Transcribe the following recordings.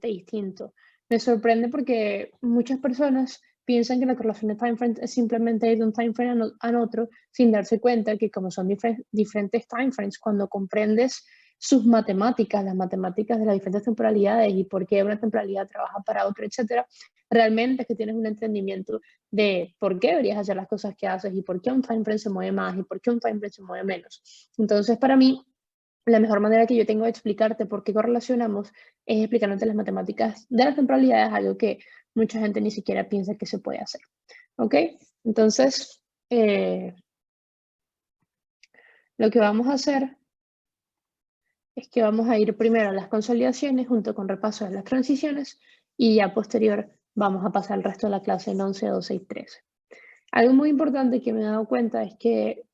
completamente distinto. Me sorprende porque muchas personas piensan que la correlación de timeframes es simplemente ir de un timeframe a otro sin darse cuenta que como son diferentes timeframes, cuando comprendes sus matemáticas, las matemáticas de las diferentes temporalidades y por qué una temporalidad trabaja para otra, etcétera, realmente es que tienes un entendimiento de por qué deberías hacer las cosas que haces y por qué un timeframe se mueve más y por qué un timeframe se mueve menos. Entonces, para mí, la mejor manera que yo tengo de explicarte por qué correlacionamos es explicándote las matemáticas de las temporalidades, algo que mucha gente ni siquiera piensa que se puede hacer. ¿Ok? Entonces, lo que vamos a hacer es que vamos a ir primero a las consolidaciones junto con repaso de las transiciones y ya posterior vamos a pasar el resto de la clase en 11, 12 y 13. Algo muy importante que me he dado cuenta es que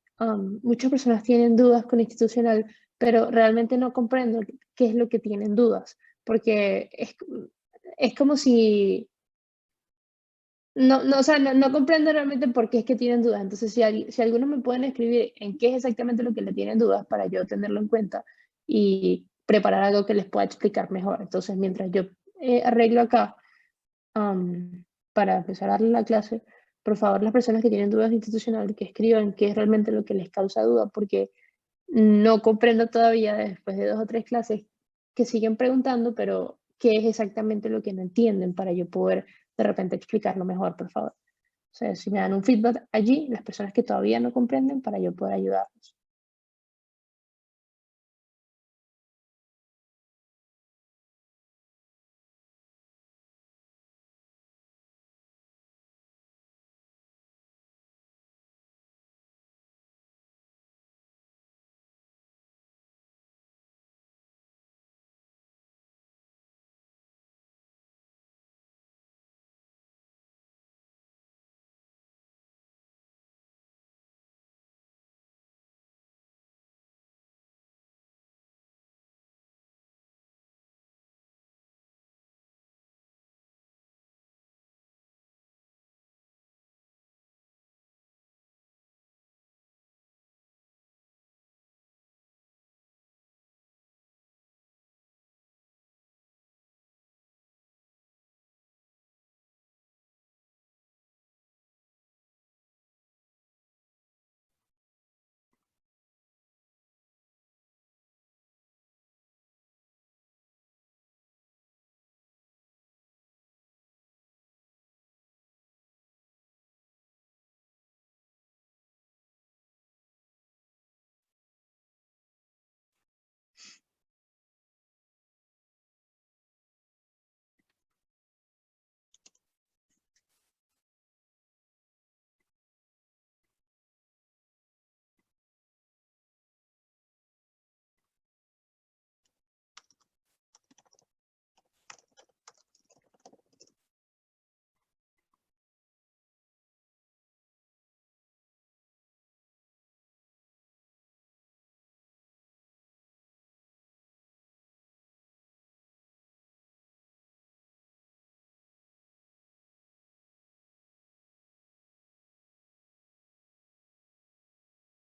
muchas personas tienen dudas con institucional, pero realmente no comprendo qué es lo que tienen dudas, porque es como si o sea, no comprendo realmente por qué es que tienen dudas. Entonces, si algunos me pueden escribir en qué es exactamente lo que le tienen dudas para yo tenerlo en cuenta y preparar algo que les pueda explicar mejor. Entonces, mientras yo arreglo acá para empezar a darle la clase, por favor, las personas que tienen dudas institucionales, que escriban qué es realmente lo que les causa duda, porque no comprendo todavía, después de 2 o 3 clases, que siguen preguntando, pero qué es exactamente lo que no entienden para yo poder de repente explicarlo mejor, por favor. O sea, si me dan un feedback allí, las personas que todavía no comprenden, para yo poder ayudarlos.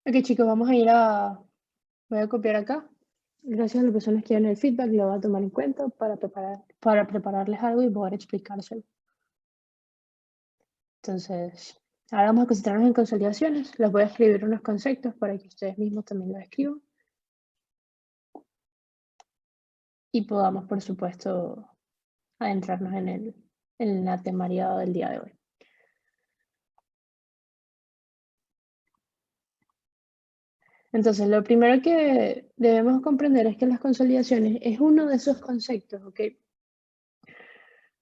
Ok, chicos, vamos a ir voy a copiar acá. Gracias a las personas que dieron el feedback, lo voy a tomar en cuenta para prepararles algo y poder explicárselo. Entonces, ahora vamos a concentrarnos en consolidaciones. Les voy a escribir unos conceptos para que ustedes mismos también los escriban. Y podamos, por supuesto, adentrarnos en la temaria del día de hoy. Entonces, lo primero que debemos comprender es que las consolidaciones es uno de esos conceptos, ¿ok?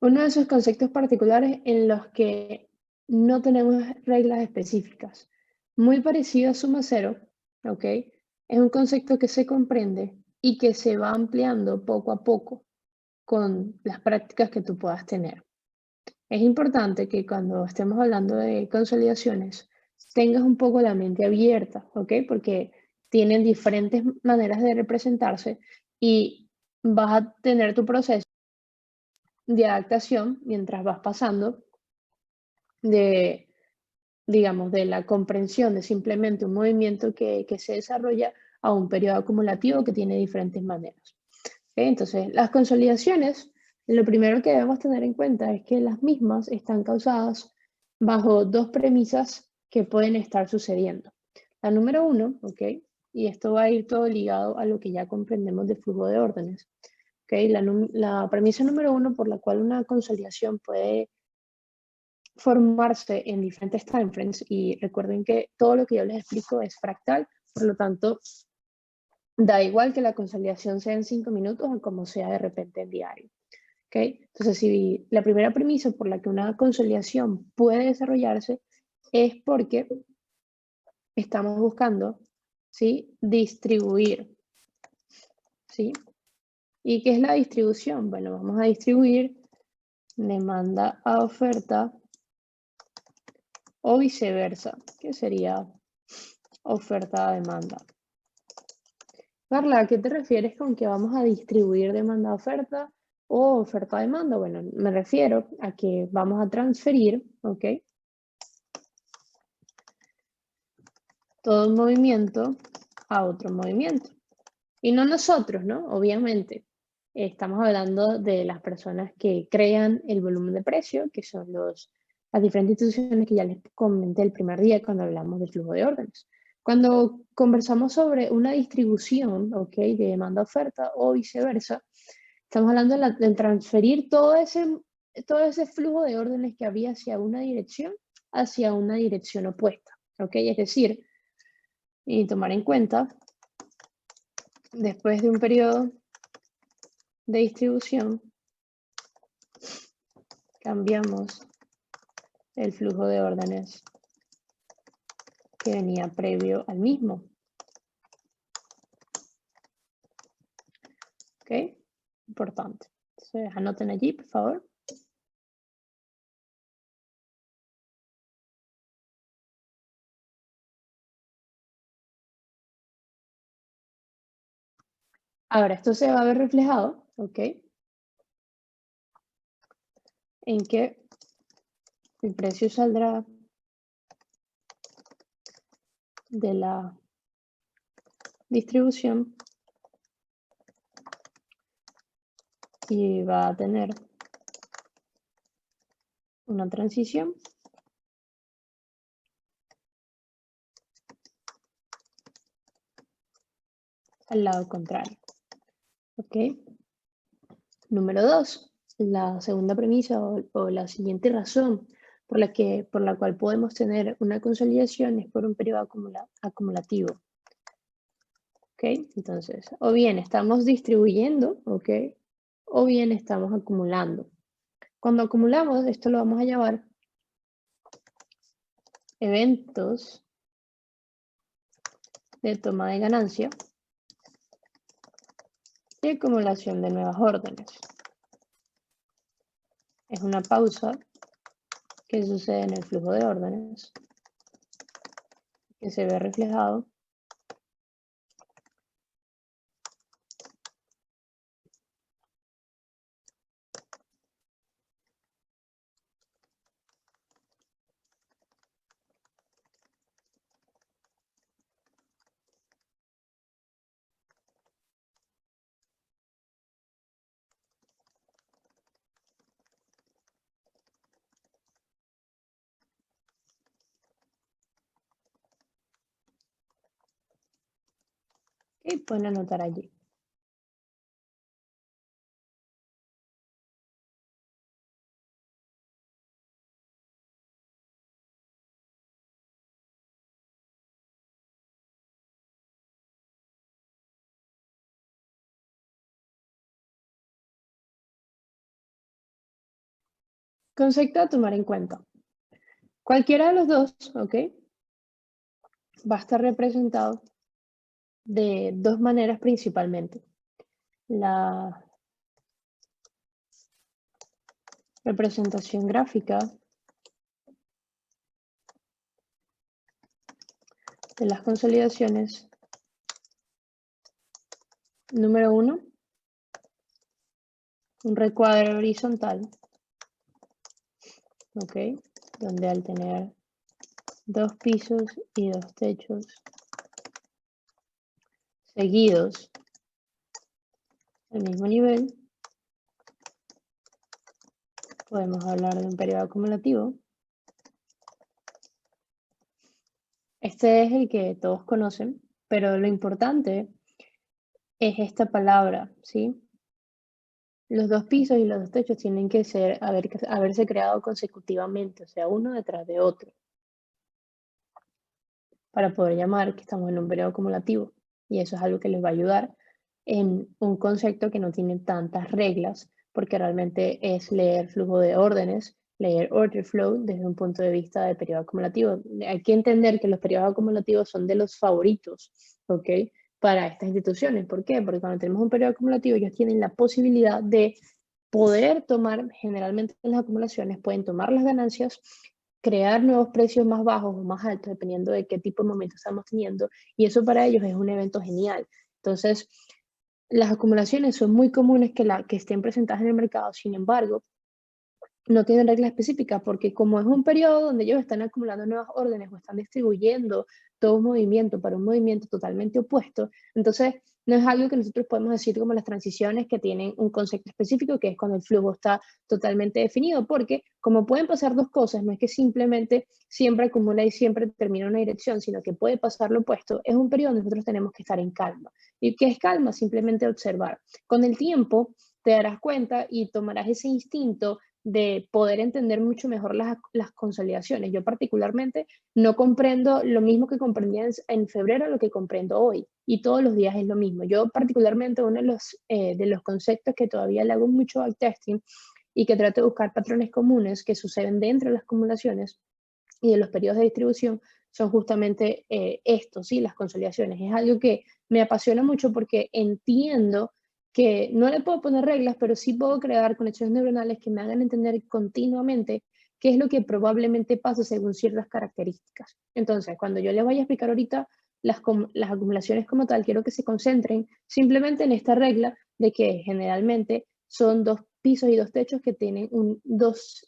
Uno de esos conceptos particulares en los que no tenemos reglas específicas. Muy parecido a suma cero, ¿ok? Es un concepto que se comprende y que se va ampliando poco a poco con las prácticas que tú puedas tener. Es importante que cuando estemos hablando de consolidaciones tengas un poco la mente abierta, ¿ok? Porque tienen diferentes maneras de representarse y vas a tener tu proceso de adaptación mientras vas pasando de, digamos, de la comprensión de simplemente un movimiento que se desarrolla a un periodo acumulativo que tiene diferentes maneras. ¿Ok? Entonces, las consolidaciones Lo primero que debemos tener en cuenta es que las mismas están causadas bajo dos premisas que pueden estar sucediendo. La número uno, ¿ok? Y esto va a ir todo ligado a lo que ya comprendemos de flujo de órdenes. ¿Ok? La premisa número uno por la cual una consolidación puede formarse en diferentes timeframes, y recuerden que todo lo que yo les explico es fractal, por lo tanto, da igual que la consolidación sea en 5 minutos o como sea de repente en diario. ¿Okay? Entonces, si la primera premisa por la que una consolidación puede desarrollarse es porque estamos buscando, ¿sí?, distribuir, ¿sí? ¿Y qué es la distribución? Bueno, vamos a distribuir demanda a oferta o viceversa, que sería oferta a demanda. Carla, ¿a qué te refieres con que vamos a distribuir demanda a oferta o oferta a demanda? Bueno, me refiero a que vamos a transferir, ¿ok?, todo un movimiento a otro movimiento. Y no nosotros, ¿no? Obviamente. Estamos hablando de las personas que crean el volumen de precio, que son las diferentes instituciones que ya les comenté el primer día cuando hablamos del flujo de órdenes. Cuando conversamos sobre una distribución, ¿ok?, de demanda-oferta o viceversa, estamos hablando de transferir todo ese flujo de órdenes que había hacia una dirección opuesta, ¿ok? Es decir, y tomar en cuenta, después de un periodo de distribución, cambiamos el flujo de órdenes que venía previo al mismo. ¿Ok? Importante. Entonces, anoten allí, por favor. Ahora, esto se va a ver reflejado, ¿ok?, en que el precio saldrá de la distribución y va a tener una transición al lado contrario. ¿Ok? Número 2, la segunda premisa o la siguiente razón por la cual podemos tener una consolidación es por un periodo acumulativo. ¿Ok? Entonces, o bien estamos distribuyendo, ¿ok?, o bien estamos acumulando. Cuando acumulamos, esto lo vamos a llamar eventos de toma de ganancia y acumulación de nuevas órdenes. Es una pausa que sucede en el flujo de órdenes, que se ve reflejado y pueden anotar allí. Concepto a tomar en cuenta. Cualquiera de los dos, ¿ok?, va a estar representado de dos maneras principalmente. La representación gráfica de las consolidaciones. Número 1, un recuadro horizontal, ¿ok?, donde al tener dos pisos y dos techos seguidos al mismo nivel, podemos hablar de un periodo acumulativo. Este es el que todos conocen, pero lo importante es esta palabra, ¿sí? Los dos pisos y los dos techos tienen que haberse creado consecutivamente, o sea, uno detrás de otro, para poder llamar que estamos en un periodo acumulativo. Y eso es algo que les va a ayudar en un concepto que no tiene tantas reglas, porque realmente es leer flujo de órdenes, leer order flow desde un punto de vista de periodo acumulativo. Hay que entender que los periodos acumulativos son de los favoritos, ¿ok? Para estas instituciones. ¿Por qué? Porque cuando tenemos un periodo acumulativo, ellos tienen la posibilidad de poder tomar, generalmente en las acumulaciones, pueden tomar las ganancias, crear nuevos precios más bajos o más altos, dependiendo de qué tipo de momento estamos teniendo, y eso para ellos es un evento genial. Entonces, las acumulaciones son muy comunes que estén presentadas en el mercado, sin embargo, no tienen reglas específicas porque como es un periodo donde ellos están acumulando nuevas órdenes o están distribuyendo todo un movimiento para un movimiento totalmente opuesto, entonces no es algo que nosotros podemos decir como las transiciones que tienen un concepto específico, que es cuando el flujo está totalmente definido, porque como pueden pasar dos cosas, no es que simplemente siempre acumula y siempre termina en una dirección, sino que puede pasar lo opuesto, es un periodo donde nosotros tenemos que estar en calma. ¿Y qué es calma? Simplemente observar. Con el tiempo te darás cuenta y tomarás ese instinto de poder entender mucho mejor las consolidaciones. Yo particularmente no comprendo lo mismo que comprendía en febrero lo que comprendo hoy y todos los días es lo mismo. Yo particularmente uno de los conceptos que todavía le hago mucho backtesting y que trato de buscar patrones comunes que suceden dentro de las acumulaciones y de los periodos de distribución son justamente estos, ¿sí? Las consolidaciones. Es algo que me apasiona mucho porque entiendo que no le puedo poner reglas, pero sí puedo crear conexiones neuronales que me hagan entender continuamente qué es lo que probablemente pasa según ciertas características. Entonces, cuando yo les vaya a explicar ahorita las acumulaciones como tal, quiero que se concentren simplemente en esta regla de que generalmente son dos pisos y dos techos que tienen unos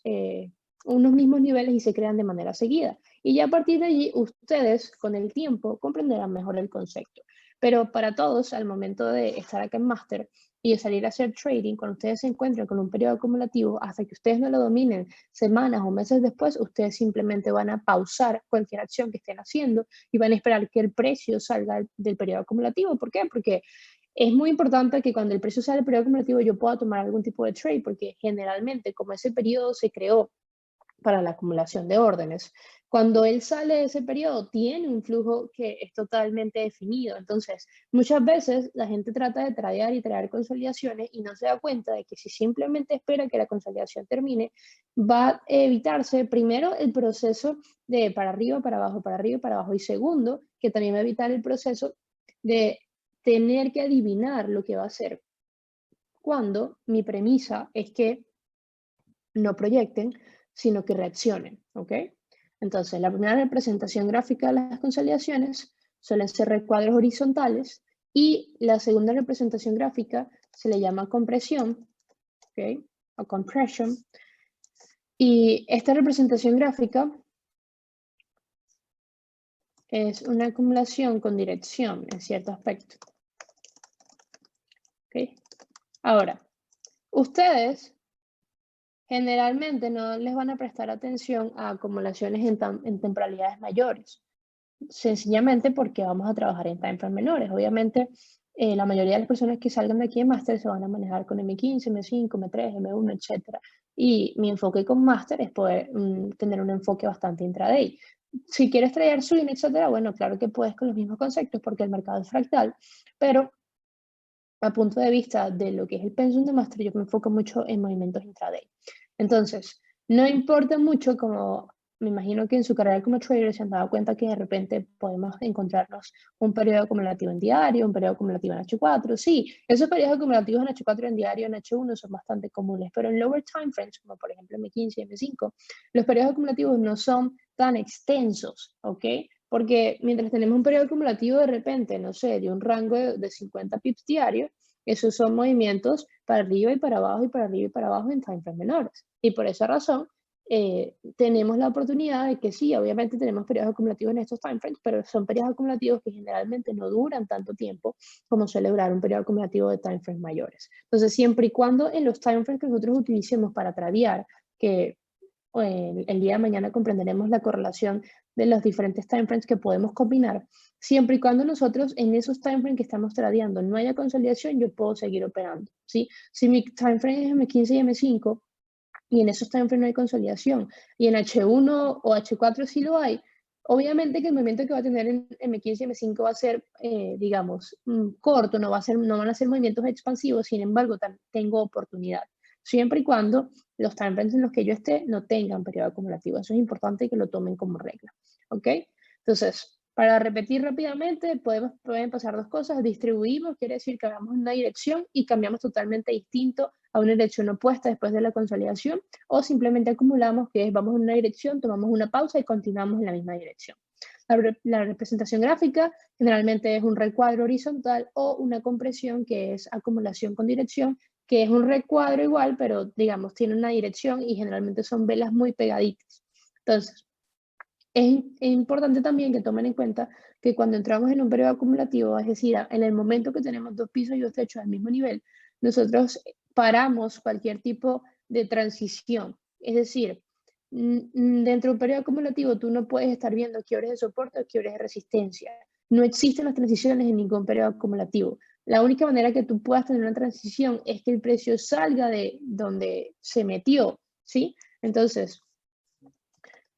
mismos niveles y se crean de manera seguida. Y ya a partir de allí, ustedes con el tiempo comprenderán mejor el concepto. Pero para todos, al momento de estar acá en Master y de salir a hacer trading, cuando ustedes se encuentran con un periodo acumulativo, hasta que ustedes no lo dominen semanas o meses después, ustedes simplemente van a pausar cualquier acción que estén haciendo y van a esperar que el precio salga del periodo acumulativo. ¿Por qué? Porque es muy importante que cuando el precio sale del periodo acumulativo yo pueda tomar algún tipo de trade, porque generalmente como ese periodo se creó para la acumulación de órdenes. Cuando él sale de ese periodo, tiene un flujo que es totalmente definido. Entonces, muchas veces la gente trata de tradear y traer consolidaciones y no se da cuenta de que si simplemente espera que la consolidación termine, va a evitarse primero el proceso de para arriba, para abajo, para arriba y para abajo. Y segundo, que también va a evitar el proceso de tener que adivinar lo que va a hacer cuando mi premisa es que no proyecten, sino que reaccionen, ¿ok? Entonces, la primera representación gráfica de las consolidaciones suelen ser recuadros horizontales y la segunda representación gráfica se le llama compresión, ¿ok? O compression. Y esta representación gráfica es una acumulación con dirección en cierto aspecto, ¿ok? Ahora, ustedes generalmente no les van a prestar atención a acumulaciones en temporalidades mayores, sencillamente porque vamos a trabajar en timeframes menores. Obviamente, la mayoría de las personas que salgan de aquí en máster se van a manejar con M15, M5, M3, M1, etcétera. Y mi enfoque con máster es poder tener un enfoque bastante intraday. Si quieres traer swing, etcétera, bueno, claro que puedes con los mismos conceptos porque el mercado es fractal, pero a punto de vista de lo que es el pensum de máster, yo me enfoco mucho en movimientos intraday. Entonces, no importa mucho, como me imagino que en su carrera como trader se han dado cuenta que de repente podemos encontrarnos un periodo acumulativo en diario, un periodo acumulativo en H4. Sí, esos periodos acumulativos en H4 en diario, en H1 son bastante comunes, pero en lower time frames, como por ejemplo M15 y M5, los periodos acumulativos no son tan extensos, ¿ok? Porque mientras tenemos un periodo acumulativo de repente, no sé, de un rango de 50 pips diario, esos son movimientos para arriba y para abajo y para arriba y para abajo en timeframes menores. Y por esa razón, tenemos la oportunidad de que sí, obviamente tenemos periodos acumulativos en estos timeframes, pero son periodos acumulativos que generalmente no duran tanto tiempo como suele durar un periodo acumulativo de timeframes mayores. Entonces, siempre y cuando en los timeframes que nosotros utilicemos para tradear que el día de mañana comprenderemos la correlación de los diferentes timeframes que podemos combinar. Siempre y cuando nosotros en esos timeframes que estamos tradeando no haya consolidación, yo puedo seguir operando, ¿sí? Si mi timeframe es M15 y M5 y en esos timeframes no hay consolidación y en H1 o H4 sí lo hay, obviamente que el movimiento que va a tener en M15 y M5 va a ser, digamos, corto, no van a ser movimientos expansivos, sin embargo, tengo oportunidad. Siempre y cuando los timeframes en los que yo esté no tengan periodo acumulativo. Eso es importante que lo tomen como regla, ¿ok? Entonces, para repetir rápidamente, pueden pasar dos cosas. Distribuimos, quiere decir que vamos en una dirección y cambiamos totalmente distinto a una dirección opuesta después de la consolidación, o simplemente acumulamos, que es vamos en una dirección, tomamos una pausa y continuamos en la misma dirección. La representación gráfica generalmente es un recuadro horizontal o una compresión, que es acumulación con dirección, que es un recuadro igual, pero digamos tiene una dirección y generalmente son velas muy pegaditas. Entonces, es importante también que tomen en cuenta que cuando entramos en un periodo acumulativo, es decir, en el momento que tenemos dos pisos y dos techos al mismo nivel, nosotros paramos cualquier tipo de transición. Es decir, dentro de un periodo acumulativo tú no puedes estar viendo quiebres de soporte o quiebres de resistencia. No existen las transiciones en ningún periodo acumulativo. La única manera que tú puedas tener una transición es que el precio salga de donde se metió, ¿sí? Entonces,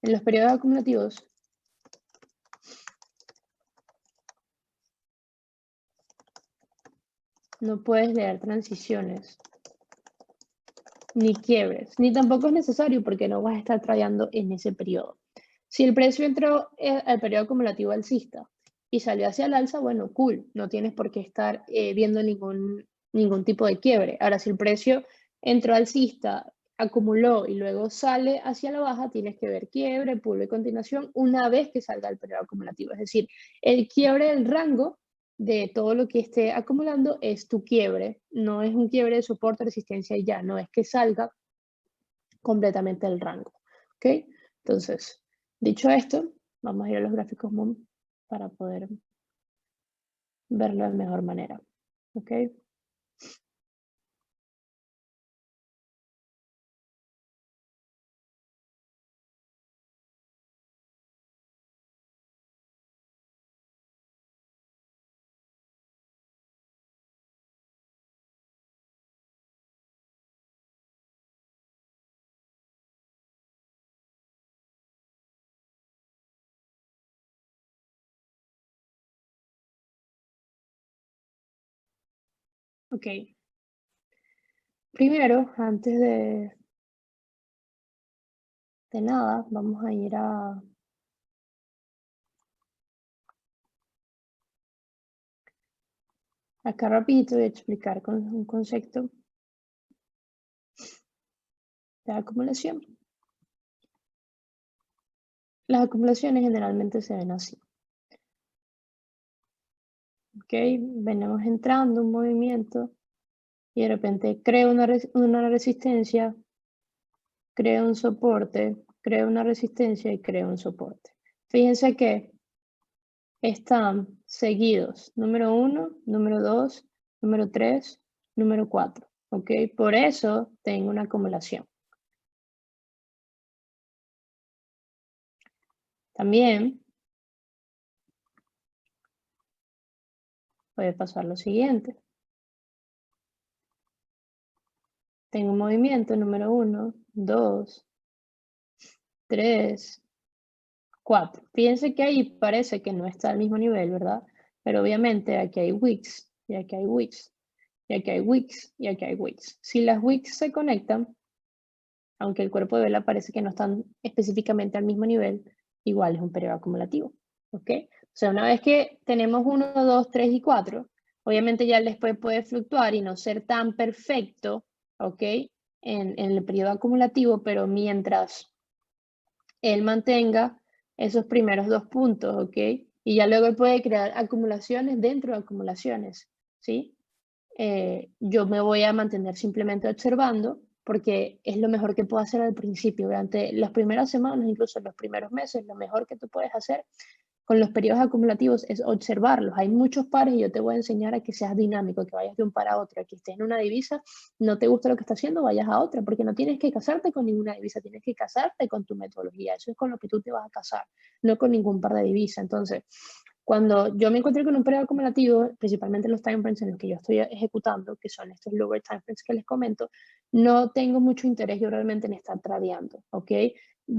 en los periodos acumulativos, no puedes leer transiciones, ni quiebres, ni tampoco es necesario porque no vas a estar tradeando en ese periodo. Si el precio entró al periodo acumulativo alcista y salió hacia el alza, bueno, cool, no tienes por qué estar viendo ningún tipo de quiebre. Ahora, si el precio entró alcista, acumuló y luego sale hacia la baja, tienes que ver quiebre, pulo y continuación una vez que salga el periodo acumulativo. Es decir, el quiebre del rango de todo lo que esté acumulando es tu quiebre, no es un quiebre de soporte, resistencia y ya, no es que salga completamente el rango, ¿ok? Entonces, dicho esto, vamos a ir a los gráficos MOM para poder verlo de mejor manera, ¿ok? Ok, primero, antes de nada, vamos a ir acá rapidito y explicar un concepto de acumulación. Las acumulaciones generalmente se ven así. ¿Ok? Venimos entrando un movimiento y de repente creo una resistencia, creo un soporte, creo una resistencia y creo un soporte. Fíjense que están seguidos, número 1, número 2, número 3, número 4. ¿Ok? Por eso tengo una acumulación. También puede pasar lo siguiente. Tengo un movimiento número 1, 2, 3, 4. Fíjense que ahí parece que no está al mismo nivel, ¿verdad? Pero obviamente aquí hay wicks, y aquí hay wicks, y aquí hay wicks, y aquí hay wicks. Si las wicks se conectan, aunque el cuerpo de vela parece que no están específicamente al mismo nivel, igual es un periodo acumulativo, ¿ok? O sea, una vez que tenemos 1, 2, 3 y 4, obviamente ya después puede fluctuar y no ser tan perfecto, ¿ok? En el periodo acumulativo, pero mientras él mantenga esos primeros dos puntos, ¿ok? Y ya luego él puede crear acumulaciones dentro de acumulaciones, ¿sí? Yo me voy a mantener simplemente observando porque es lo mejor que puedo hacer al principio, durante las primeras semanas, incluso los primeros meses, lo mejor que tú puedes hacer con los periodos acumulativos es observarlos. Hay muchos pares y yo te voy a enseñar a que seas dinámico, que vayas de un par a otro, que estés en una divisa, no te gusta lo que estás haciendo, vayas a otra, porque no tienes que casarte con ninguna divisa, tienes que casarte con tu metodología. Eso es con lo que tú te vas a casar, no con ningún par de divisas. Entonces, cuando yo me encontré con un periodo acumulativo, principalmente los time frames en los que yo estoy ejecutando, que son estos lower time frames que les comento, no tengo mucho interés yo realmente en estar tradeando, ¿ok?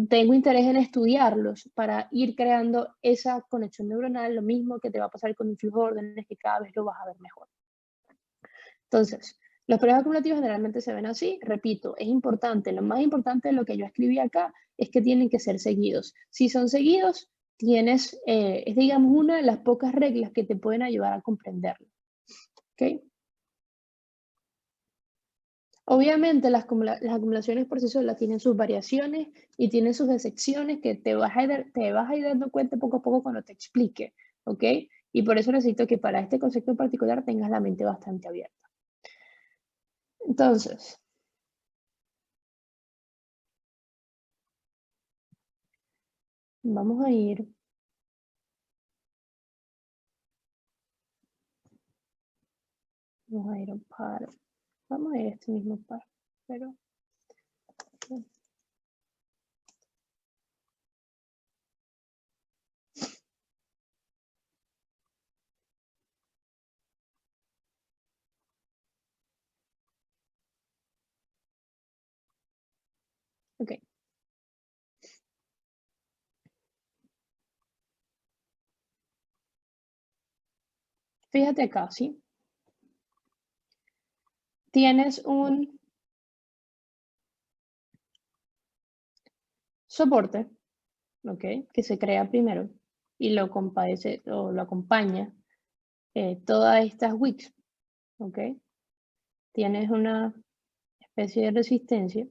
Tengo interés en estudiarlos para ir creando esa conexión neuronal, lo mismo que te va a pasar con un flujo de órdenes que cada vez lo vas a ver mejor. Entonces, los periodos acumulativos generalmente se ven así. Repito, es importante, lo más importante de lo que yo escribí acá es que tienen que ser seguidos. Si son seguidos, es digamos una de las pocas reglas que te pueden ayudar a comprenderlo. ¿Ok? Obviamente las acumulaciones por sí solas tienen sus variaciones y tienen sus excepciones que te vas a ir dando cuenta poco a poco cuando te explique, ¿ok? Y por eso necesito que para este concepto en particular tengas la mente bastante abierta. Entonces, vamos a ir a un par. Vamos a ir a este mismo par, pero... Ok. Fíjate acá, ¿sí? Tienes un soporte, ¿ok? Que se crea primero y lo compadece o lo acompaña todas estas wicks, ¿ok? Tienes una especie de resistencia,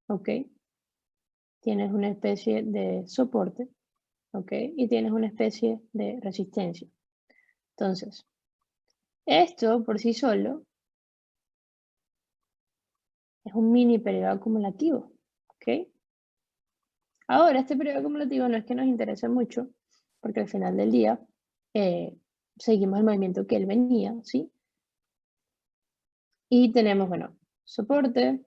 ¿ok? Tienes una especie de soporte, ¿ok? Y tienes una especie de resistencia. Entonces, esto por sí solo es un mini periodo acumulativo, ¿ok? Ahora, este periodo acumulativo no es que nos interese mucho, porque al final del día seguimos el movimiento que él venía, ¿sí? Y tenemos, bueno, soporte,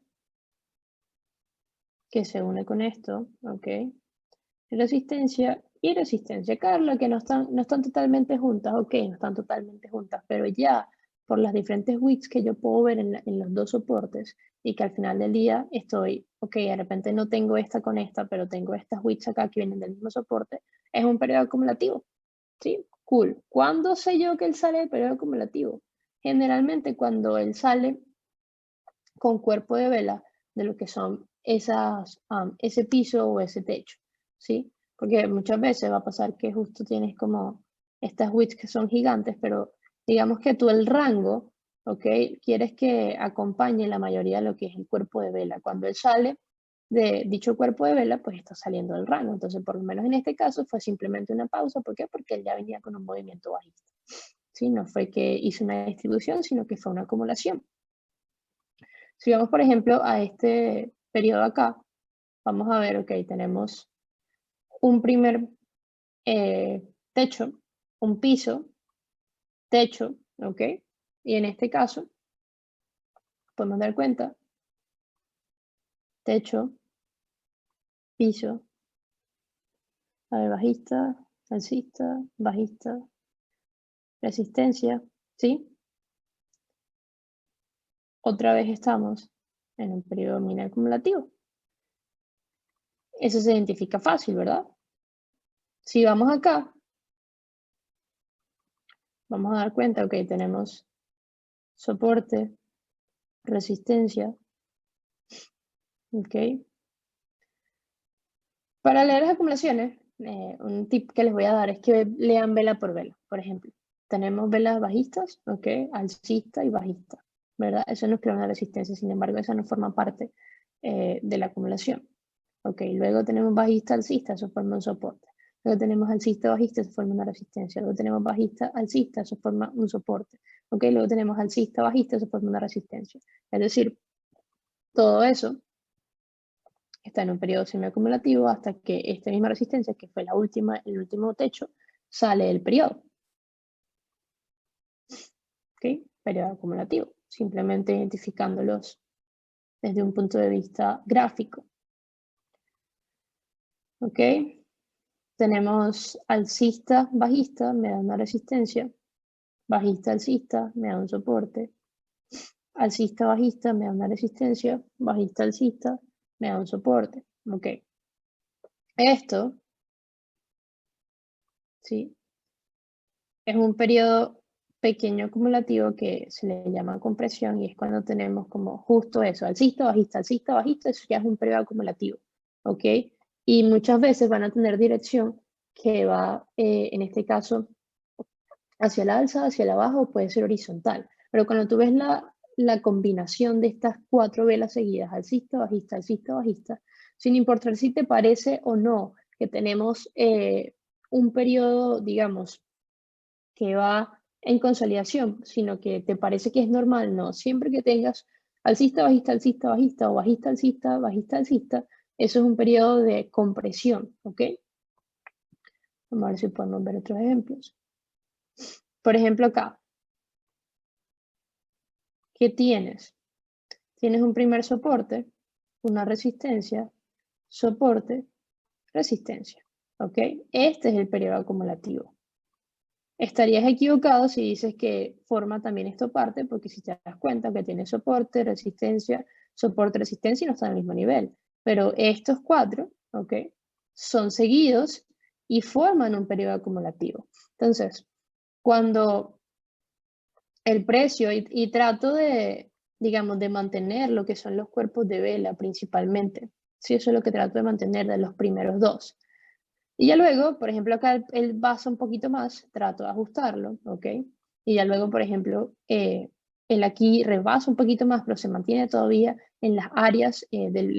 que se une con esto, ¿ok? Resistencia y resistencia. Carla, que no están totalmente juntas, ok, no están totalmente juntas, pero ya por las diferentes wicks que yo puedo ver en los dos soportes y que al final del día estoy, ok, de repente no tengo esta con esta, pero tengo estas wicks acá que vienen del mismo soporte, es un periodo acumulativo, ¿sí? Cool. ¿Cuándo sé yo que él sale del periodo acumulativo? Generalmente cuando él sale con cuerpo de vela de lo que son ese piso o ese techo, ¿sí? Porque muchas veces va a pasar que justo tienes como estas widths que son gigantes, pero digamos que tú el rango, ¿ok? Quieres que acompañe la mayoría de lo que es el cuerpo de vela. Cuando él sale de dicho cuerpo de vela, pues está saliendo del rango. Entonces, por lo menos en este caso fue simplemente una pausa. ¿Por qué? Porque él ya venía con un movimiento bajista. ¿Sí? No fue que hizo una distribución, sino que fue una acumulación. Si vamos, por ejemplo, a este periodo acá, vamos a ver, ok, tenemos un primer techo, un piso, techo, ok, y en este caso podemos dar cuenta, techo, piso, a ver, bajista, alcista, bajista, resistencia, ¿sí? Otra vez estamos en un periodo mini acumulativo. Eso se identifica fácil, ¿verdad? Si vamos acá, vamos a dar cuenta, ok, tenemos soporte, resistencia, ok. Para leer las acumulaciones, un tip que les voy a dar es que lean vela por vela. Por ejemplo, tenemos velas bajistas, ok, alcista y bajista, ¿verdad? Eso nos crea una resistencia, sin embargo, esa no forma parte de la acumulación. Ok, luego tenemos bajista, alcista, eso forma un soporte. Luego tenemos alcista, bajista, eso forma una resistencia. Luego tenemos bajista, alcista, eso forma un soporte. Ok, luego tenemos alcista, bajista, eso forma una resistencia. Es decir, todo eso está en un periodo semiacumulativo hasta que esta misma resistencia, que fue el último techo, sale el periodo. ¿Ok? Periodo acumulativo, simplemente identificándolos desde un punto de vista gráfico. ¿Ok? Tenemos alcista, bajista, me da una resistencia. Bajista, alcista, me da un soporte. Alcista, bajista, me da una resistencia. Bajista, alcista, me da un soporte. ¿Ok? Esto, ¿sí? Es un periodo pequeño acumulativo que se le llama compresión y es cuando tenemos como justo eso, alcista, bajista, eso ya es un periodo acumulativo, ¿ok? Y muchas veces van a tener dirección que va, en este caso, hacia la alza, hacia la baja o puede ser horizontal. Pero cuando tú ves la combinación de estas 4 velas seguidas, alcista, bajista, sin importar si te parece o no que tenemos un periodo, digamos, que va en consolidación, sino que te parece que es normal, no. Siempre que tengas alcista, bajista o bajista, alcista, eso es un periodo de compresión, ¿ok? Vamos a ver si podemos ver otros ejemplos. Por ejemplo, acá, ¿qué tienes? Tienes un primer soporte, una resistencia, soporte, resistencia, ¿ok? Este es el periodo acumulativo. Estarías equivocado si dices que forma también esto parte, porque si te das cuenta que tiene soporte, resistencia y no están al mismo nivel. Pero estos 4, ¿ok? Son seguidos y forman un periodo acumulativo. Entonces, cuando el precio, y trato de, digamos, de mantener lo que son los cuerpos de vela principalmente, sí, eso es lo que trato de mantener de los primeros 2. Y ya luego, por ejemplo, acá el vaso un poquito más, trato de ajustarlo, ¿ok? Y ya luego, por ejemplo, el aquí rebasa un poquito más, pero se mantiene todavía en las áreas del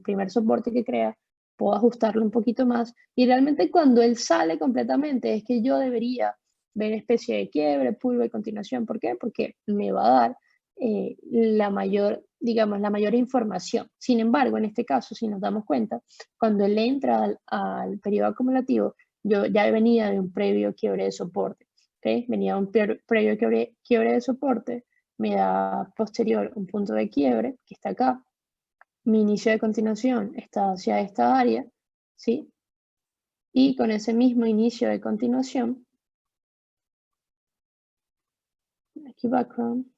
primer soporte que crea, puedo ajustarlo un poquito más. Y realmente cuando él sale completamente es que yo debería ver especie de quiebre, pulvo y continuación. ¿Por qué? Porque me va a dar la mayor, digamos, la mayor información. Sin embargo, en este caso, si nos damos cuenta, cuando él entra al periodo acumulativo, yo ya venía de un previo quiebre de soporte, ¿okay? Venía de un previo quiebre de soporte, me da posterior un punto de quiebre, que está acá, mi inicio de continuación está hacia esta área, ¿sí? Y con ese mismo inicio de continuación, aquí background,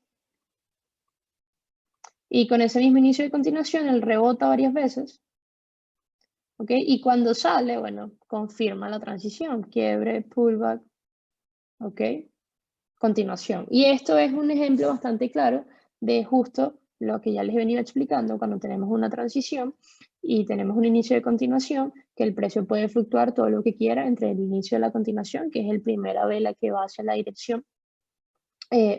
y con ese mismo inicio de continuación, él rebota varias veces, ¿ok? Y cuando sale, bueno, confirma la transición, quiebre, pullback, ¿ok? Continuación. Y esto es un ejemplo bastante claro de justo lo que ya les he venido explicando cuando tenemos una transición y tenemos un inicio de continuación, que el precio puede fluctuar todo lo que quiera entre el inicio de la continuación, que es el primera vela que va hacia la dirección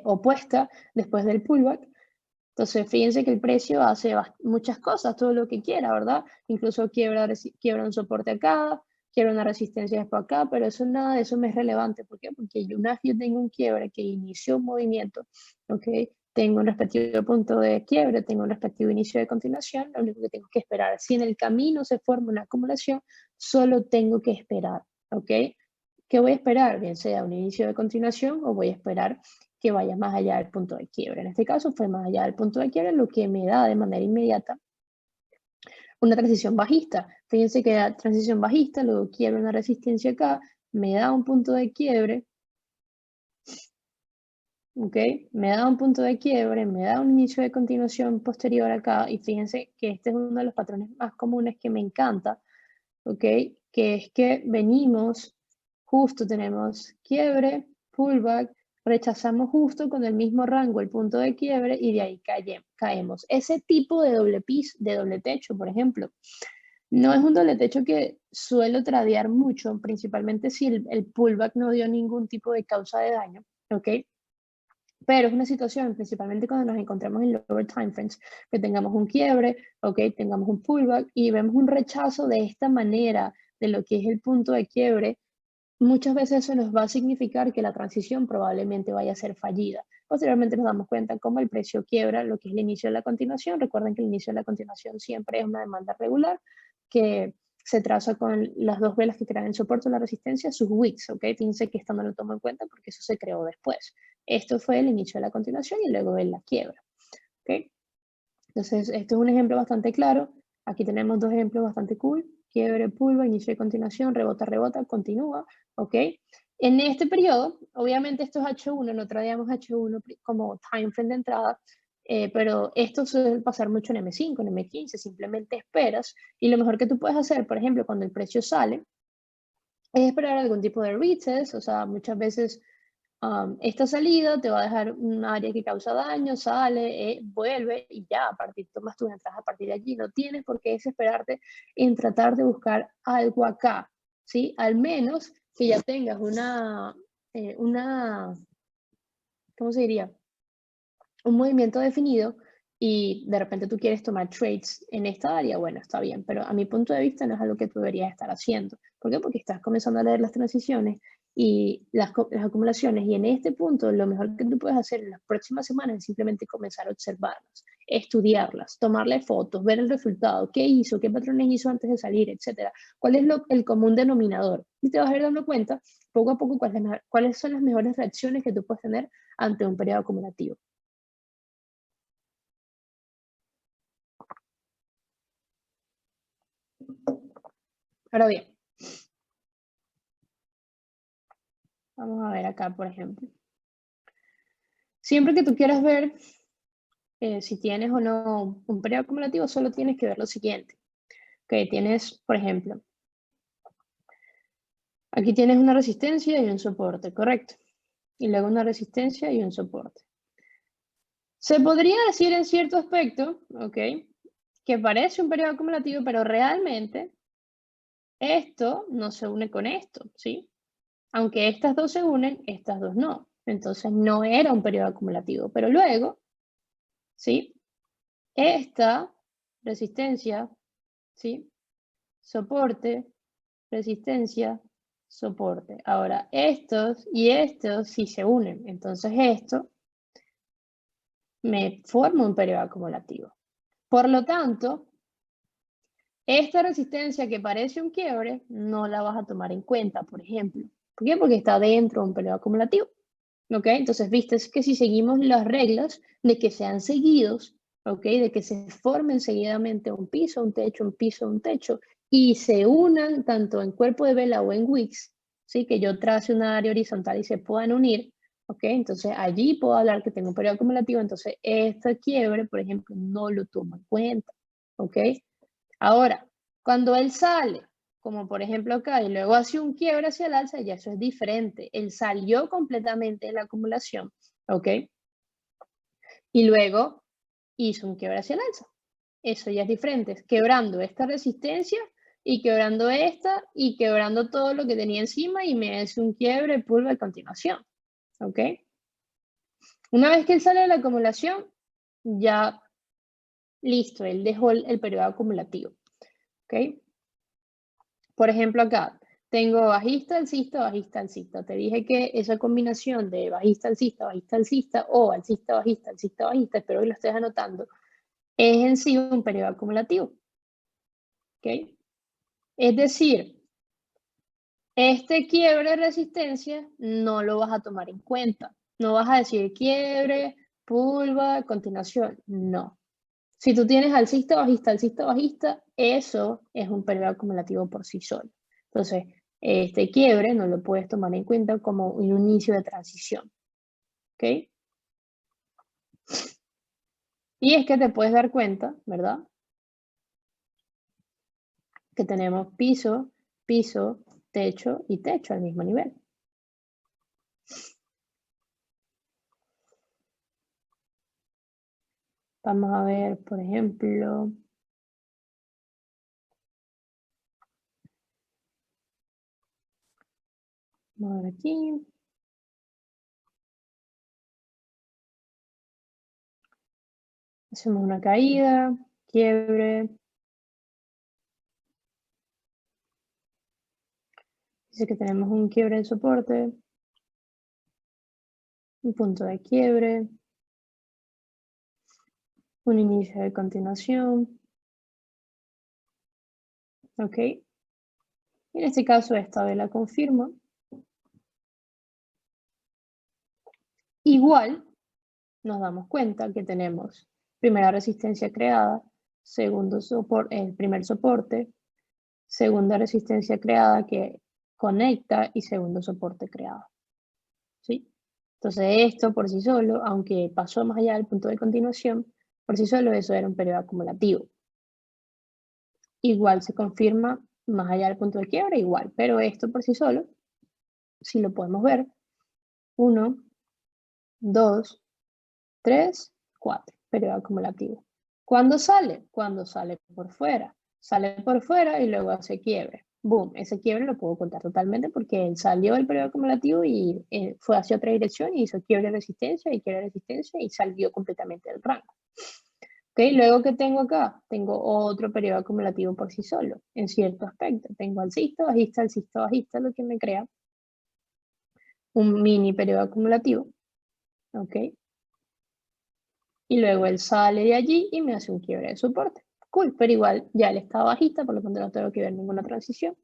opuesta después del pullback. Entonces, fíjense que el precio hace muchas cosas, todo lo que quiera, ¿verdad? Incluso quiebra un soporte acá, quiebra una resistencia después acá, pero eso nada de eso me es relevante. ¿Por qué? Porque una vez yo tengo un quiebre que inició un movimiento, ¿ok? Tengo un respectivo punto de quiebre, tengo un respectivo inicio de continuación, lo único que tengo que esperar. Si en el camino se forma una acumulación, solo tengo que esperar, ¿ok? ¿Qué voy a esperar? Bien sea un inicio de continuación o voy a esperar que vaya más allá del punto de quiebre. En este caso fue más allá del punto de quiebre, lo que me da de manera inmediata una transición bajista. Fíjense que la transición bajista, luego quiebra una resistencia acá, me da un punto de quiebre, ¿ok? Me da un punto de quiebre, me da un inicio de continuación posterior acá, y fíjense que este es uno de los patrones más comunes que me encanta, ¿ok? Que es que venimos, justo tenemos quiebre, pullback, rechazamos justo con el mismo rango el punto de quiebre y de ahí caemos. Ese tipo de doble piso, de doble techo, por ejemplo, no es un doble techo que suelo tradear mucho, principalmente si el pullback no dio ningún tipo de causa de daño, ¿ok? Pero es una situación, principalmente cuando nos encontramos en lower time frames, que tengamos un quiebre, ok, tengamos un pullback y vemos un rechazo de esta manera de lo que es el punto de quiebre, muchas veces eso nos va a significar que la transición probablemente vaya a ser fallida. Posteriormente nos damos cuenta cómo el precio quiebra lo que es el inicio de la continuación. Recuerden que el inicio de la continuación siempre es una demanda regular que se traza con las dos velas que crean el soporte o la resistencia, sus wicks, ¿ok? Fíjense que esto no lo tomo en cuenta porque eso se creó después. Esto fue el inicio de la continuación y luego de la quiebra, ¿ok? Entonces, esto es un ejemplo bastante claro. Aquí tenemos dos ejemplos bastante cool. Quiebre, pulva, inicio y continuación, rebota, rebota, continúa, ¿ok? En este periodo, obviamente esto es H1, no traíamos H1 como time frame de entrada, pero esto suele pasar mucho en M5, en M15, simplemente esperas y lo mejor que tú puedes hacer, por ejemplo, cuando el precio sale, es esperar algún tipo de retest, o sea, muchas veces esta salida te va a dejar un área que causa daño, sale, vuelve y ya, a partir, tomas tus entradas a partir de allí. No tienes por qué desesperarte en tratar de buscar algo acá, ¿sí? Al menos que ya tengas ¿cómo se diría? Un movimiento definido y de repente tú quieres tomar trades en esta área, bueno, está bien, pero a mi punto de vista no es algo que tú deberías estar haciendo. ¿Por qué? Porque estás comenzando a leer las transiciones y las acumulaciones y en este punto lo mejor que tú puedes hacer en las próximas semanas es simplemente comenzar a observarlas, estudiarlas, tomarle fotos, ver el resultado, qué hizo, qué patrones hizo antes de salir, etcétera. ¿Cuál es el común denominador? Y te vas a ir dando cuenta poco a poco cuáles son las mejores reacciones que tú puedes tener ante un periodo acumulativo. Ahora bien, vamos a ver acá, por ejemplo. Siempre que tú quieras ver si tienes o no un periodo acumulativo, solo tienes que ver lo siguiente. Ok, tienes, por ejemplo, aquí tienes una resistencia y un soporte, correcto. Y luego una resistencia y un soporte. Se podría decir en cierto aspecto, ok, que parece un periodo acumulativo, pero realmente esto no se une con esto, ¿sí? Aunque estas dos se unen, estas dos no. Entonces no era un periodo acumulativo. Pero luego, ¿sí? Esta resistencia, ¿sí? Soporte, resistencia, soporte. Ahora, estos y estos sí se unen. Entonces esto me forma un periodo acumulativo. Por lo tanto, esta resistencia que parece un quiebre, no la vas a tomar en cuenta, por ejemplo. ¿Por qué? Porque está dentro de un periodo acumulativo. ¿Ok? Entonces, viste que si seguimos las reglas de que sean seguidos, ¿ok? De que se formen seguidamente un piso, un techo, un techo, y se unan tanto en cuerpo de vela o en wicks, ¿sí? Que yo trace una área horizontal y se puedan unir, ¿ok? Entonces, allí puedo hablar que tengo un periodo acumulativo, entonces esta quiebre, por ejemplo, no lo tomo en cuenta, ¿ok? Ahora, cuando él sale, como por ejemplo acá, y luego hace un quiebre hacia el alza, ya eso es diferente. Él salió completamente de la acumulación, ¿ok? Y luego hizo un quiebre hacia el alza. Eso ya es diferente, quebrando esta resistencia y quebrando esta y quebrando todo lo que tenía encima y me hace un quiebre pulva a continuación, ¿ok? Una vez que él sale de la acumulación, ya listo, él dejó el periodo acumulativo, ¿ok? Por ejemplo, acá tengo bajista, alcista, bajista, alcista. Te dije que esa combinación de bajista, alcista o alcista, bajista, espero que lo estés anotando, es en sí un periodo acumulativo. ¿Ok? Es decir, este quiebre de resistencia no lo vas a tomar en cuenta. No vas a decir quiebre, pulva, continuación. No. Si tú tienes alcista, bajista, eso es un periodo acumulativo por sí solo. Entonces, este quiebre no lo puedes tomar en cuenta como un inicio de transición. ¿Ok? Y es que te puedes dar cuenta, ¿verdad? Que tenemos piso, piso, techo y techo al mismo nivel. Vamos a ver, por ejemplo, vamos a ver aquí. Hacemos una caída, quiebre. Dice que tenemos un quiebre de soporte, un punto de quiebre, un inicio de continuación. ¿Ok? En este caso, esta vela confirma. Igual, nos damos cuenta que tenemos primera resistencia creada, el primer soporte, segunda resistencia creada que conecta y segundo soporte creado. ¿Sí? Entonces esto por sí solo, aunque pasó más allá del punto de continuación, por sí solo eso era un periodo acumulativo. Igual se confirma más allá del punto de quiebra, igual, pero esto por sí solo, si lo podemos ver, 1, 2, 3, 4, periodo acumulativo. ¿Cuándo sale? Cuando sale por fuera. Sale por fuera y luego hace quiebre. Boom, ese quiebre lo puedo contar totalmente porque él salió del periodo acumulativo y fue hacia otra dirección y hizo quiebre de resistencia y salió completamente del rango. ¿Okay? Luego, ¿qué tengo acá? Tengo otro periodo acumulativo por sí solo, en cierto aspecto. Tengo alcista, bajista, lo que me crea un mini periodo acumulativo. ¿Ok? Y luego él sale de allí y me hace un quiebre de soporte. Cool, pero igual ya él está bajista, por lo tanto no tengo que ver ninguna transición.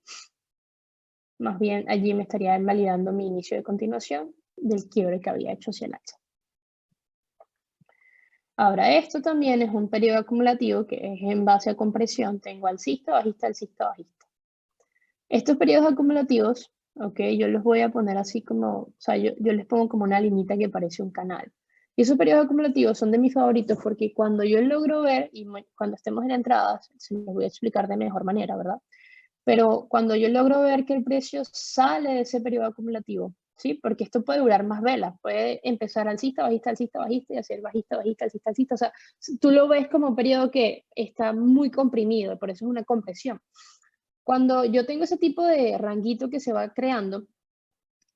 Más bien allí me estaría invalidando mi inicio de continuación del quiebre que había hecho hacia el alza. Ahora, esto también es un periodo acumulativo que es en base a compresión. Tengo alcista, bajista. Estos periodos acumulativos, ok, yo los voy a poner así como, o sea, yo les pongo como una liñita que parece un canal. Y esos periodos acumulativos son de mis favoritos porque cuando yo logro ver, y cuando estemos en entradas, se los voy a explicar de mejor manera, ¿verdad? Pero cuando yo logro ver que el precio sale de ese periodo acumulativo, ¿sí? Porque esto puede durar más velas, puede empezar alcista, bajista, y hacer bajista, alcista. O sea, tú lo ves como un periodo que está muy comprimido, por eso es una compresión. Cuando yo tengo ese tipo de ranguito que se va creando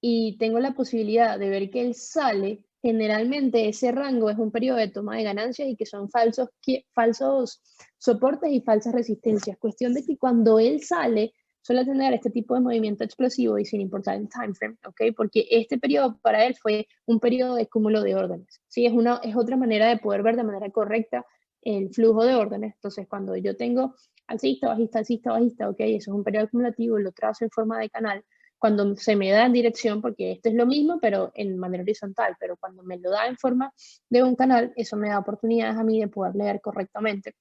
y tengo la posibilidad de ver que él sale, generalmente ese rango es un periodo de toma de ganancias y que son falsos soportes y falsas resistencias. Cuestión de que cuando él sale, suele tener este tipo de movimiento explosivo y sin importar el time frame, ¿ok? Porque este periodo para él fue un periodo de cúmulo de órdenes, ¿sí? Es otra manera de poder ver de manera correcta el flujo de órdenes. Entonces, cuando yo tengo alcista, bajista, ok, eso es un periodo acumulativo, lo trazo en forma de canal. Cuando se me da en dirección, porque esto es lo mismo, pero en manera horizontal, pero cuando me lo da en forma de un canal, eso me da oportunidades a mí de poder leer correctamente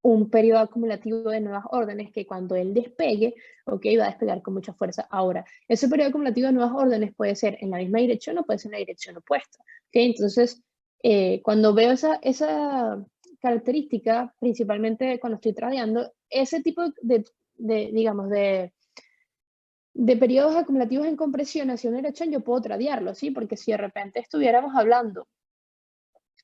un periodo acumulativo de nuevas órdenes que cuando él despegue, ok, va a despegar con mucha fuerza. Ahora, ese periodo acumulativo de nuevas órdenes puede ser en la misma dirección o puede ser en la dirección opuesta. Ok, entonces, cuando veo esa característica, principalmente cuando estoy tradeando, ese tipo digamos, de periodos acumulativos en compresión hacia una dirección, yo puedo tradearlo, ¿sí? Porque si de repente estuviéramos hablando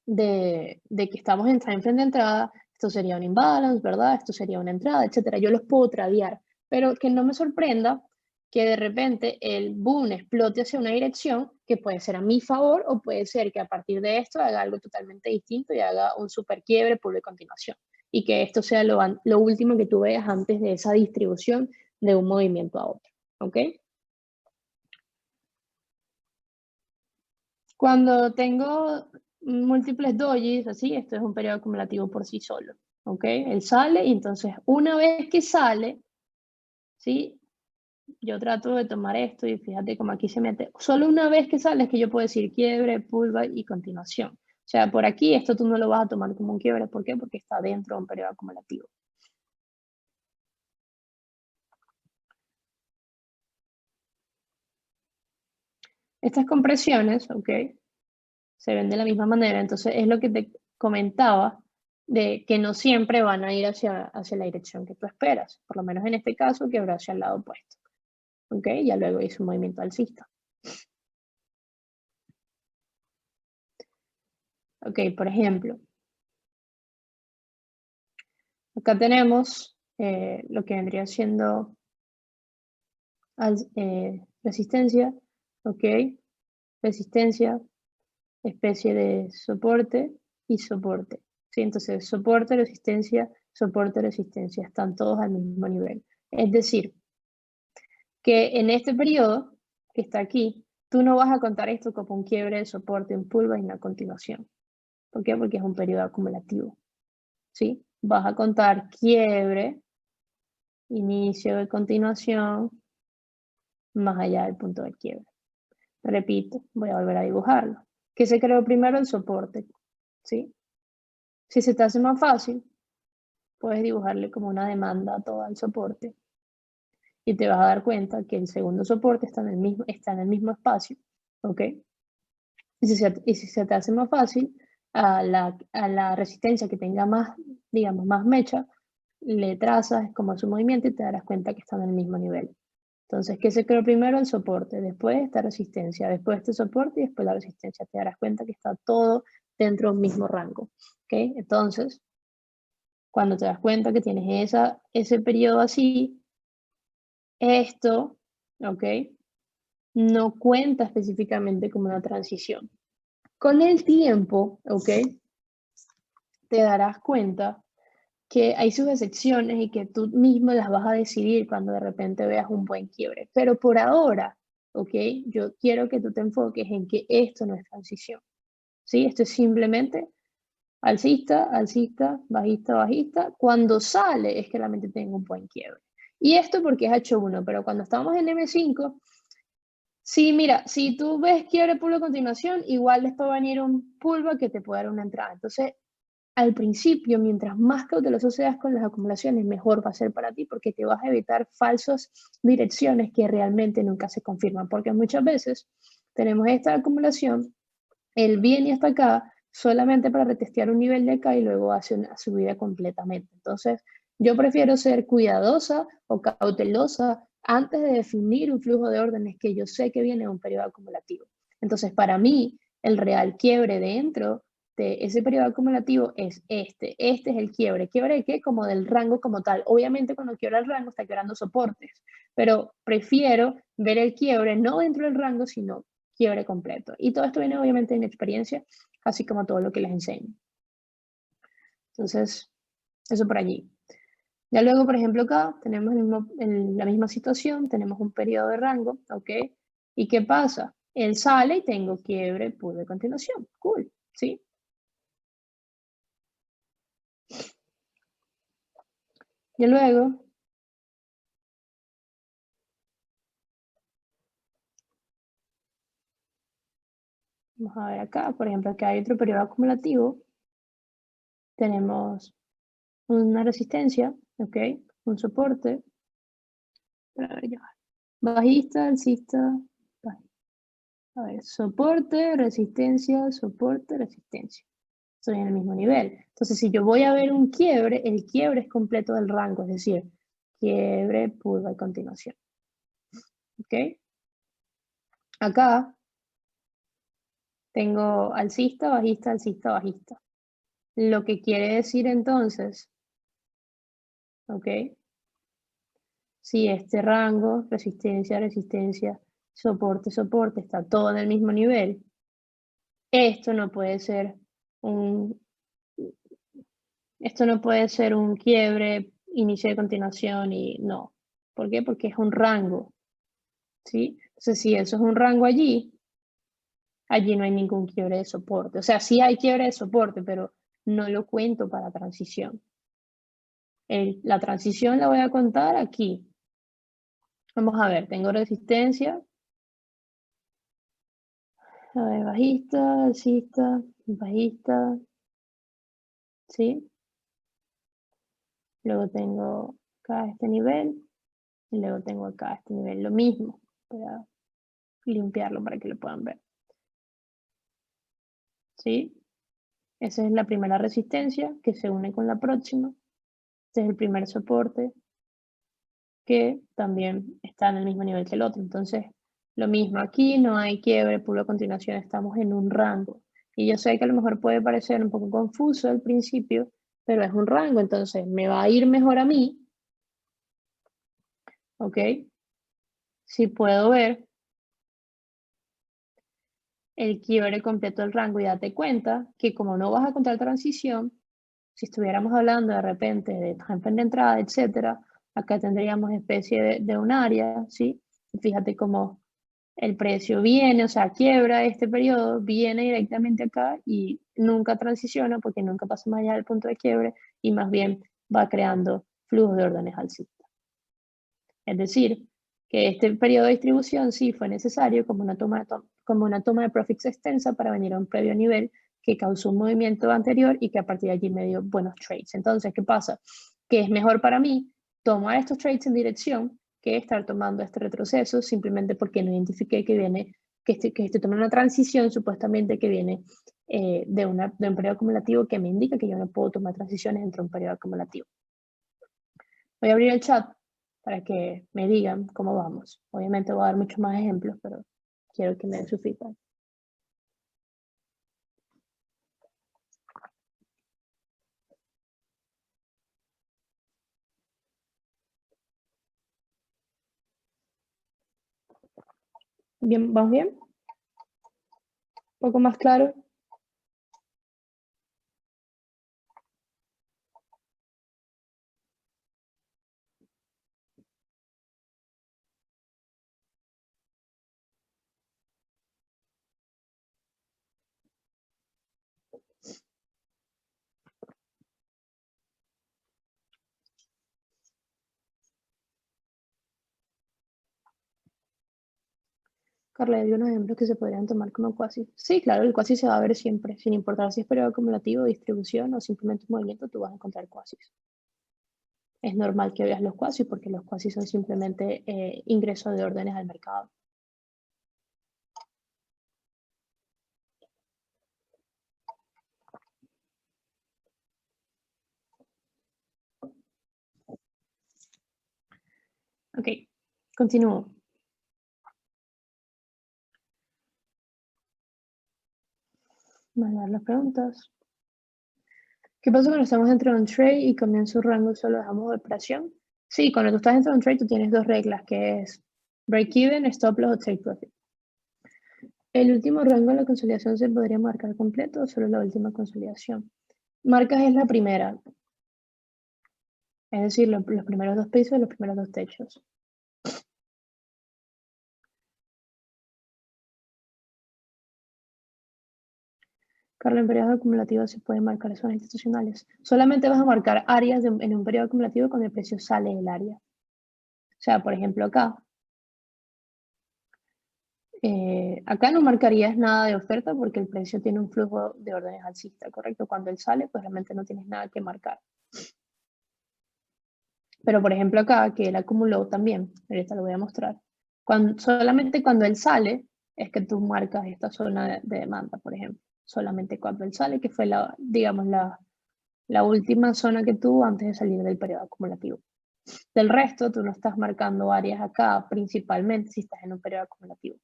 de que estamos en time frame de entrada, esto sería un imbalance, ¿verdad? Esto sería una entrada, etcétera. Yo los puedo tradear, pero que no me sorprenda que de repente el boom explote hacia una dirección que puede ser a mi favor o puede ser que a partir de esto haga algo totalmente distinto y haga un super quiebre por de continuación. Y que esto sea lo último que tú veas antes de esa distribución de un movimiento a otro. ¿Ok? Cuando tengo múltiples dojis, así, esto es un periodo acumulativo por sí solo, ¿ok? Él sale y entonces una vez que sale, ¿sí? Yo trato de tomar esto y fíjate cómo aquí se mete. Solo una vez que sale es que yo puedo decir quiebre, pullback y continuación. O sea, por aquí esto tú no lo vas a tomar como un quiebre. ¿Por qué? Porque está dentro de un periodo acumulativo. Estas compresiones, ¿ok? Se ven de la misma manera. Entonces, es lo que te comentaba de que no siempre van a ir hacia la dirección que tú esperas. Por lo menos en este caso, que habrá hacia el lado opuesto. ¿Ok? Ya luego hice un movimiento alcista. Ok, por ejemplo, acá tenemos lo que vendría siendo resistencia, ¿ok? Resistencia, especie de soporte y soporte. ¿Sí? Entonces, soporte, resistencia, están todos al mismo nivel. Es decir, que en este periodo que está aquí, tú no vas a contar esto como un quiebre de soporte, un pullback y una continuación. ¿Por qué? Porque es un periodo acumulativo. ¿Sí? Vas a contar quiebre, inicio de continuación, más allá del punto de quiebre. Repito, voy a volver a dibujarlo. ¿Qué se creó primero? El soporte, ¿sí? Si se te hace más fácil, puedes dibujarle como una demanda a todo el soporte y te vas a dar cuenta que el segundo soporte está en el mismo espacio, ¿ok? Y si se te hace más fácil, a la resistencia que tenga más, digamos, más mecha, le trazas como su movimiento y te darás cuenta que están en el mismo nivel. Entonces, ¿qué se creó primero? El soporte, después esta resistencia, después este soporte y después la resistencia. Te darás cuenta que está todo dentro de un mismo rango. ¿Ok? Entonces, cuando te das cuenta que tienes ese periodo así, esto, ¿ok? No cuenta específicamente como una transición. Con el tiempo, ¿ok? Te darás cuenta que hay sus excepciones y que tú mismo las vas a decidir cuando de repente veas un buen quiebre. Pero por ahora, ¿ok? Yo quiero que tú te enfoques en que esto no es transición, ¿sí? Esto es simplemente alcista, alcista, bajista, bajista. Cuando sale es que la mente tenga un buen quiebre. Y esto porque es H1, pero cuando estamos en M5, sí, mira, si tú ves quiebre pullback a continuación, igual después va a venir un pullback que te puede dar una entrada. Entonces, al principio, mientras más cauteloso seas con las acumulaciones, mejor va a ser para ti porque te vas a evitar falsas direcciones que realmente nunca se confirman. Porque muchas veces tenemos esta acumulación, él viene hasta acá solamente para retestear un nivel de acá y luego hace una subida completamente. Entonces, yo prefiero ser cuidadosa o cautelosa antes de definir un flujo de órdenes que yo sé que viene de un periodo acumulativo. Entonces, para mí, el real quiebre dentro de ese periodo acumulativo es este. Este es el quiebre. ¿Quiebre de qué? Como del rango como tal. Obviamente, cuando quiebra el rango, está quebrando soportes, pero prefiero ver el quiebre no dentro del rango, sino quiebre completo. Y todo esto viene obviamente de mi experiencia, así como todo lo que les enseño. Entonces, eso por allí. Ya luego, por ejemplo, acá tenemos la misma situación, tenemos un periodo de rango, ¿ok? ¿Y qué pasa? Él sale y tengo quiebre pull de continuación. Cool, ¿sí? Y luego, vamos a ver acá, por ejemplo, acá hay otro periodo acumulativo. Tenemos una resistencia, ¿ok? Un soporte. A ver, ya. Bajista, alcista, bajista. A ver, soporte, resistencia, soporte, resistencia. Estoy en el mismo nivel. Entonces, si yo voy a ver un quiebre, el quiebre es completo del rango, es decir, quiebre, pullback a continuación. ¿Ok? Acá tengo alcista, bajista, alcista, bajista. Lo que quiere decir entonces, ¿ok? Si este rango, resistencia, resistencia, soporte, soporte, está todo en el mismo nivel, esto no puede ser un, esto no puede ser un quiebre, inicio de continuación y no. ¿Por qué? Porque es un rango, ¿sí? Entonces, si eso es un rango allí no hay ningún quiebre de soporte. O sea, sí hay quiebre de soporte, pero no lo cuento para transición. La transición la voy a contar aquí. Vamos a ver, tengo resistencia. A ver, bajista, alcista, bajista, ¿sí? Luego tengo acá este nivel y luego tengo acá este nivel. Lo mismo. Voy a limpiarlo para que lo puedan ver. ¿Sí? Esa es la primera resistencia que se une con la próxima. Este es el primer soporte que también está en el mismo nivel que el otro. Entonces, lo mismo aquí, no hay quiebre, puro a continuación, estamos en un rango. Y yo sé que a lo mejor puede parecer un poco confuso al principio, pero es un rango, entonces me va a ir mejor a mí, ¿ok? Si puedo ver el quiebre completo del rango y date cuenta que como no vas a contar transición, si estuviéramos hablando de repente de timeframe de entrada, etcétera, acá tendríamos especie de un área, ¿sí? Fíjate cómo el precio viene, o sea, quiebra este periodo, viene directamente acá y nunca transiciona porque nunca pasa más allá del punto de quiebre y más bien va creando flujos de órdenes alcistas. Es decir, que este periodo de distribución sí fue necesario como una toma de profits extensa para venir a un previo nivel que causó un movimiento anterior y que a partir de allí me dio buenos trades. Entonces, ¿qué pasa? Que es mejor para mí tomar estos trades en dirección que estar tomando este retroceso simplemente porque no identifiqué que viene, que estoy tomando una transición supuestamente que viene de un periodo acumulativo que me indica que yo no puedo tomar transiciones entre un periodo acumulativo. Voy a abrir el chat para que me digan cómo vamos. Obviamente voy a dar muchos más ejemplos, pero quiero que me den su feedback. Bien, ¿vamos bien? ¿Un poco más claro? Carla, dio unos ejemplos que se podrían tomar como quasi. Sí, claro, el quasi se va a ver siempre, sin importar si es periodo acumulativo, distribución o simplemente un movimiento, tú vas a encontrar quasis. Es normal que veas los quasis porque los quasis son simplemente ingresos de órdenes al mercado. Ok, continúo. Vamos a ver las preguntas. ¿Qué pasa cuando estamos dentro de un trade y comienza un rango y solo dejamos de operación? Sí, cuando tú estás dentro de un trade, tú tienes dos reglas, que es break-even, stop loss o take profit. ¿El último rango de la consolidación se podría marcar completo o solo la última consolidación? Marcas es la primera, es decir, los primeros dos pisos y los primeros dos techos. Carlos, en periodos acumulativos se pueden marcar zonas institucionales. Solamente vas a marcar áreas en un periodo acumulativo cuando el precio sale del área. O sea, por ejemplo, acá no marcarías nada de oferta porque el precio tiene un flujo de órdenes alcista, ¿correcto? Cuando él sale, pues realmente no tienes nada que marcar. Pero por ejemplo acá, que él acumuló también, ahorita lo voy a mostrar, solamente cuando él sale es que tú marcas esta zona de demanda, por ejemplo. Solamente cuando él sale, que fue digamos, la última zona que tuvo antes de salir del periodo acumulativo. Del resto, tú no estás marcando áreas acá, principalmente si estás en un periodo acumulativo.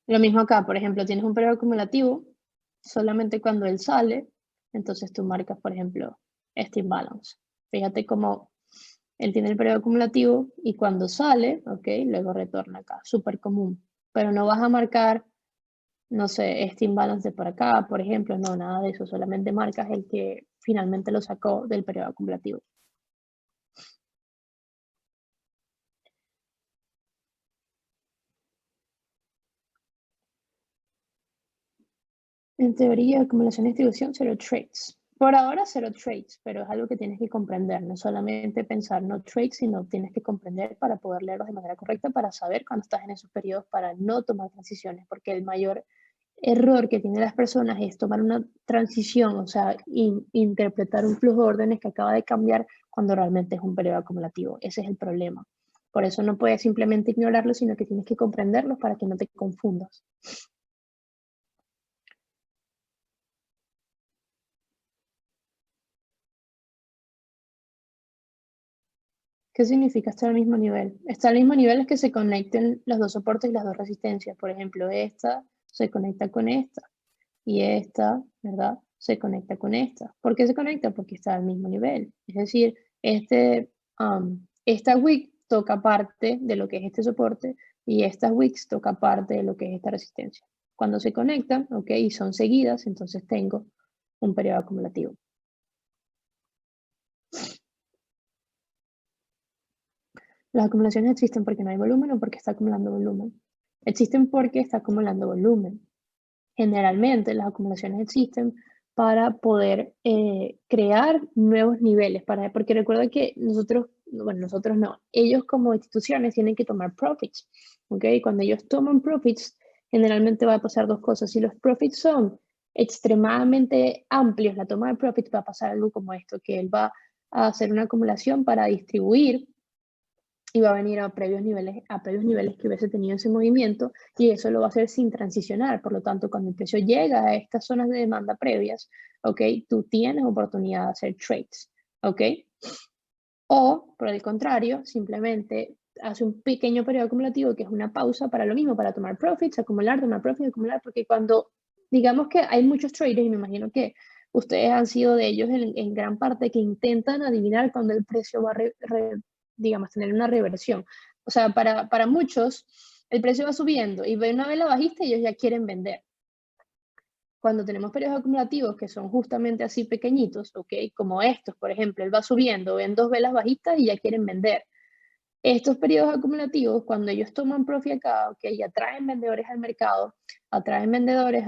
Lo mismo acá, por ejemplo, tienes un periodo acumulativo, solamente cuando él sale, entonces tú marcas, por ejemplo, este imbalance. Fíjate cómo él tiene el periodo acumulativo y cuando sale, ok, luego retorna acá, súper común. Pero no vas a marcar, no sé, este imbalance de por acá, por ejemplo, no, nada de eso, solamente marcas el que finalmente lo sacó del periodo acumulativo. En teoría, acumulación y distribución, cero trades. Por ahora, cero trades, pero es algo que tienes que comprender. No solamente pensar no trades, sino tienes que comprender para poder leerlos de manera correcta, para saber cuando estás en esos periodos, para no tomar transiciones, porque el mayor error que tienen las personas es tomar una transición, o sea, interpretar un flujo de órdenes que acaba de cambiar cuando realmente es un periodo acumulativo. Ese es el problema. Por eso no puedes simplemente ignorarlo, sino que tienes que comprenderlos para que no te confundas. ¿Qué significa estar al mismo nivel? Estar al mismo nivel es que se conecten los dos soportes y las dos resistencias. Por ejemplo, esta se conecta con esta y esta, ¿verdad? Se conecta con esta. ¿Por qué se conecta? Porque está al mismo nivel. Es decir, esta wick toca parte de lo que es este soporte y esta wicks toca parte de lo que es esta resistencia. Cuando se conectan, ¿ok? Y son seguidas, entonces tengo un periodo acumulativo. Las acumulaciones existen porque no hay volumen o porque está acumulando volumen. Existen porque está acumulando volumen. Generalmente las acumulaciones existen para poder crear nuevos niveles, porque recuerda que nosotros, bueno, nosotros no, ellos como instituciones tienen que tomar profits, ¿ok? Cuando ellos toman profits, generalmente va a pasar dos cosas. Si los profits son extremadamente amplios, la toma de profits va a pasar algo como esto, que él va a hacer una acumulación para distribuir y va a venir a previos niveles que hubiese tenido ese movimiento, y eso lo va a hacer sin transicionar. Por lo tanto, cuando el precio llega a estas zonas de demanda previas, ¿ok? Tú tienes oportunidad de hacer trades, ¿ok? O, por el contrario, simplemente hace un pequeño periodo acumulativo que es una pausa para lo mismo, para tomar profits, acumular, tomar profits, acumular, porque cuando, digamos que hay muchos traders, y me imagino que ustedes han sido de ellos en gran parte, que intentan adivinar cuando el precio va a, digamos, tener una reversión. O sea, para muchos, el precio va subiendo y ve una vela bajista y ellos ya quieren vender. Cuando tenemos periodos acumulativos que son justamente así pequeñitos, ¿ok? Como estos, por ejemplo, él va subiendo, ven dos velas bajistas y ya quieren vender. Estos periodos acumulativos, cuando ellos toman profit acá, ¿ok? Y atraen vendedores al mercado, atraen vendedores,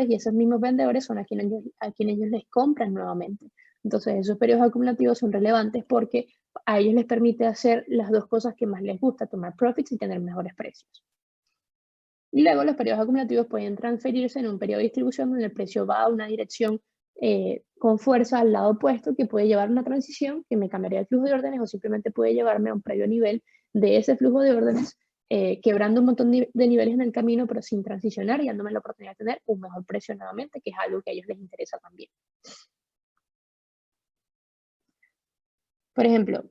y esos mismos vendedores son a quienes ellos les compran nuevamente. Entonces, esos periodos acumulativos son relevantes porque a ellos les permite hacer las dos cosas que más les gusta, tomar profits y tener mejores precios. Y luego los periodos acumulativos pueden transferirse en un periodo de distribución donde el precio va a una dirección con fuerza al lado opuesto, que puede llevar a una transición que me cambiaría el flujo de órdenes, o simplemente puede llevarme a un previo nivel de ese flujo de órdenes, quebrando un montón de niveles en el camino, pero sin transicionar y dándome la oportunidad de tener un mejor precio nuevamente, que es algo que a ellos les interesa también. Por ejemplo,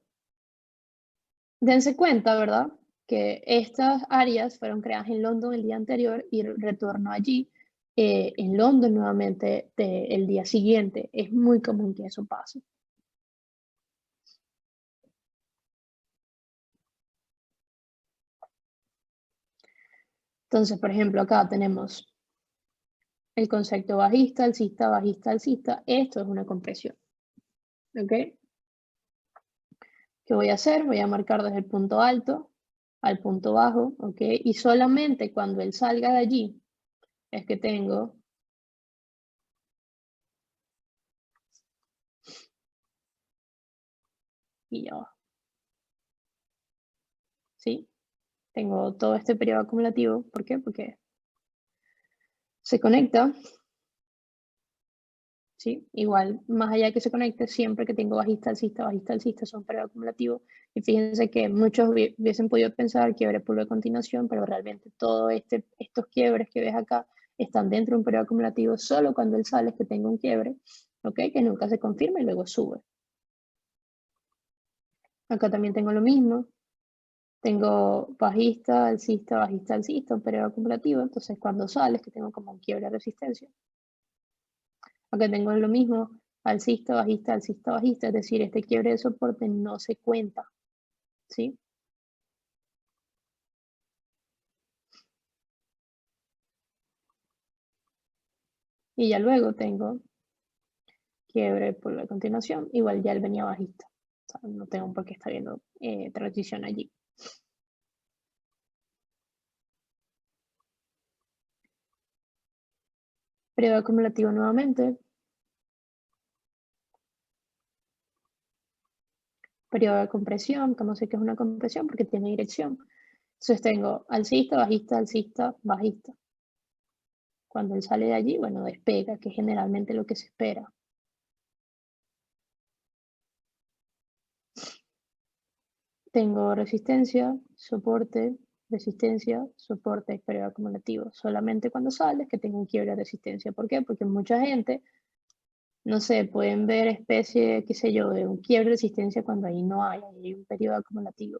dense cuenta, ¿verdad?, que estas áreas fueron creadas en London el día anterior y retorno allí en London nuevamente el día siguiente. Es muy común que eso pase. Entonces, por ejemplo, acá tenemos el concepto bajista, alcista, bajista, alcista. Esto es una compresión. ¿Ok? ¿Qué voy a hacer? Voy a marcar desde el punto alto al punto bajo. ¿Ok? Y solamente cuando él salga de allí es que tengo y ya va. ¿Sí? Tengo todo este periodo acumulativo. ¿Por qué? Porque se conecta, ¿sí? Igual, más allá de que se conecte, siempre que tengo bajista, alcista, son periodo acumulativo. Y fíjense que muchos hubiesen podido pensar quiebre pulvo de continuación, pero realmente todos estos quiebres que ves acá están dentro de un periodo acumulativo. Solo cuando él sale es que tengo un quiebre, ¿ok? Que nunca se confirma y luego sube. Acá también tengo lo mismo. Tengo bajista, alcista, un periodo acumulativo. Entonces, cuando sale es que tengo como un quiebre de resistencia. Acá tengo lo mismo, alcista, bajista, es decir, este quiebre de soporte no se cuenta, ¿sí? Y ya luego tengo quiebre por la continuación, igual ya él venía bajista, o sea, no tengo por qué estar viendo transición allí. Periodo acumulativo nuevamente. Periodo de compresión, ¿cómo sé que es una compresión? Porque tiene dirección. Entonces tengo alcista, bajista. Cuando él sale de allí, bueno, despega, que es generalmente lo que se espera. Tengo resistencia, soporte, periodo acumulativo. Solamente cuando sale es que tengo un quiebre de resistencia. ¿Por qué? Porque mucha gente, no sé, pueden ver especie, qué sé yo, de un quiebre de resistencia cuando ahí no hay, ahí hay un periodo acumulativo.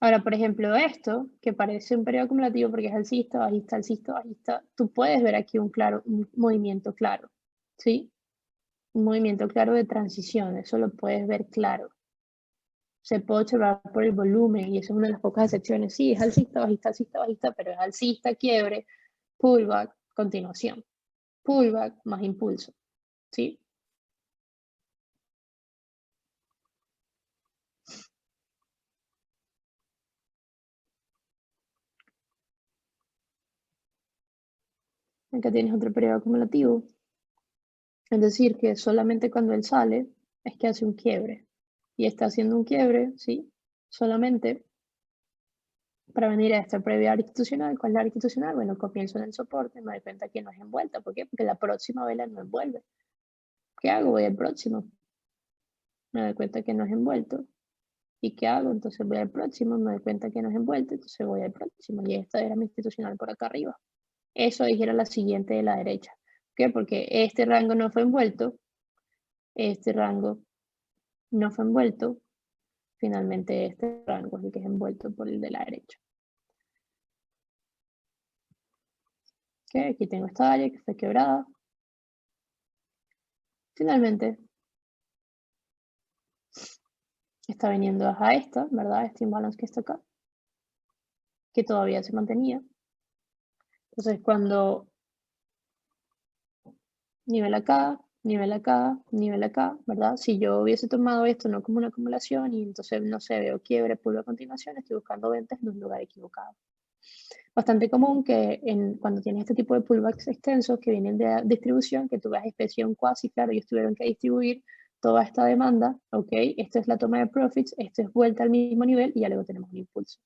Ahora, por ejemplo, esto, que parece un periodo acumulativo porque es alcista, bajista, tú puedes ver aquí un movimiento claro, ¿sí? Un movimiento claro de transición, eso lo puedes ver claro. Se puede observar por el volumen y eso es una de las pocas excepciones. Sí, es alcista, bajista, pero es alcista, quiebre, pullback, continuación. pullback más impulso, ¿sí? Acá tienes otro periodo acumulativo. Es decir, que solamente cuando él sale es que hace un quiebre. Y está haciendo un quiebre, ¿sí? Solamente para venir a esta previa área institucional. ¿Cuál es la área institucional? Bueno, comienzo en el soporte, me doy cuenta que no es envuelta. ¿Por qué? Porque la próxima vela no envuelve. ¿Qué hago? Voy al próximo. Me doy cuenta que no es envuelto. ¿Y qué hago? Entonces voy al próximo, me doy cuenta que no es envuelto, entonces voy al próximo. Y esta era mi institucional por acá arriba. Eso dijera la siguiente de la derecha. ¿Por qué? Porque este rango no fue envuelto, este rango no fue envuelto, finalmente este rango es el que es envuelto por el de la derecha. ¿Okay? Aquí tengo esta área que fue quebrada. Finalmente, está viniendo a esta, ¿verdad? Este imbalance que está acá, que todavía se mantenía. Entonces, cuando nivel acá, nivel acá, nivel acá, ¿verdad? Si yo hubiese tomado esto no como una acumulación y entonces, no sé, veo quiebre, pulvo a continuación, estoy buscando ventas en un lugar equivocado. Bastante común que cuando tienes este tipo de pullbacks extensos que vienen de distribución, que tú veas expresión cuasi, claro, ellos tuvieron que distribuir toda esta demanda, ¿ok? Esto es la toma de profits, esto es vuelta al mismo nivel y ya luego tenemos un impulso.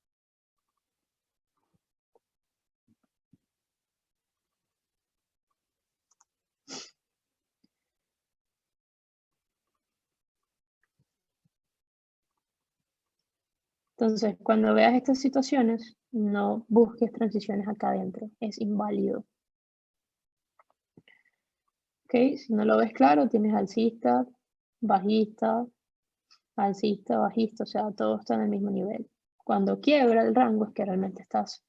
Entonces, cuando veas estas situaciones, no busques transiciones acá adentro, es inválido. ¿Ok? Si no lo ves claro, tienes alcista, bajista, alcista, bajista, o sea, todo está en el mismo nivel. Cuando quiebra el rango es que realmente estás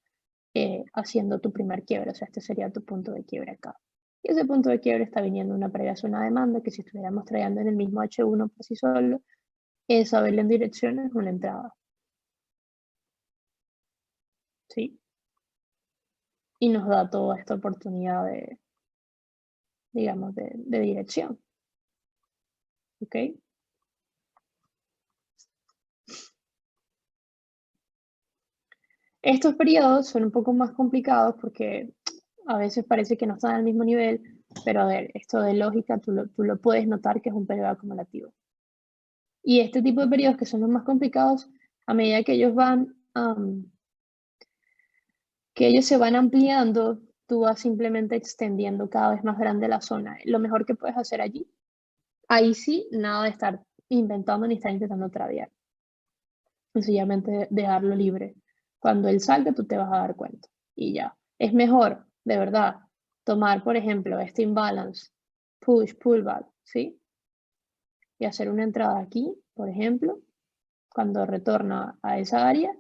haciendo tu primer quiebre, o sea, este sería tu punto de quiebre acá. Y ese punto de quiebre está viniendo una previa zona de demanda que si estuviéramos trayendo en el mismo H1 por sí solo, esa vela en dirección es una entrada. ¿Sí? Y nos da toda esta oportunidad de, digamos, de dirección. ¿Ok? Estos periodos son un poco más complicados porque a veces parece que no están al mismo nivel, pero a ver, esto de lógica tú lo puedes notar que es un periodo acumulativo. Y este tipo de periodos que son los más complicados, a medida que ellos van, que ellos se van ampliando, tú vas simplemente extendiendo cada vez más grande la zona. Lo mejor que puedes hacer allí, ahí sí, nada de estar inventando ni estar intentando tradear. Sencillamente dejarlo libre. Cuando él salga, tú te vas a dar cuenta. Y ya. Es mejor, de verdad, tomar, por ejemplo, este imbalance, push, pullback, ¿sí? Y hacer una entrada aquí, por ejemplo, cuando retorna a esa área,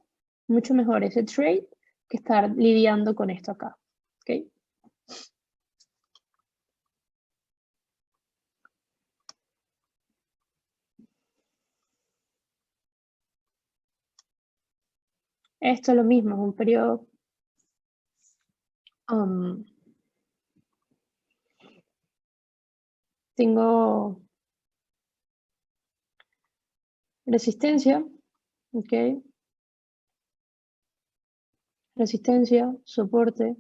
mucho mejor ese trade que estar lidiando con esto acá, ¿ok? Esto es lo mismo, es un periodo tengo resistencia, ¿ok? Resistencia, soporte,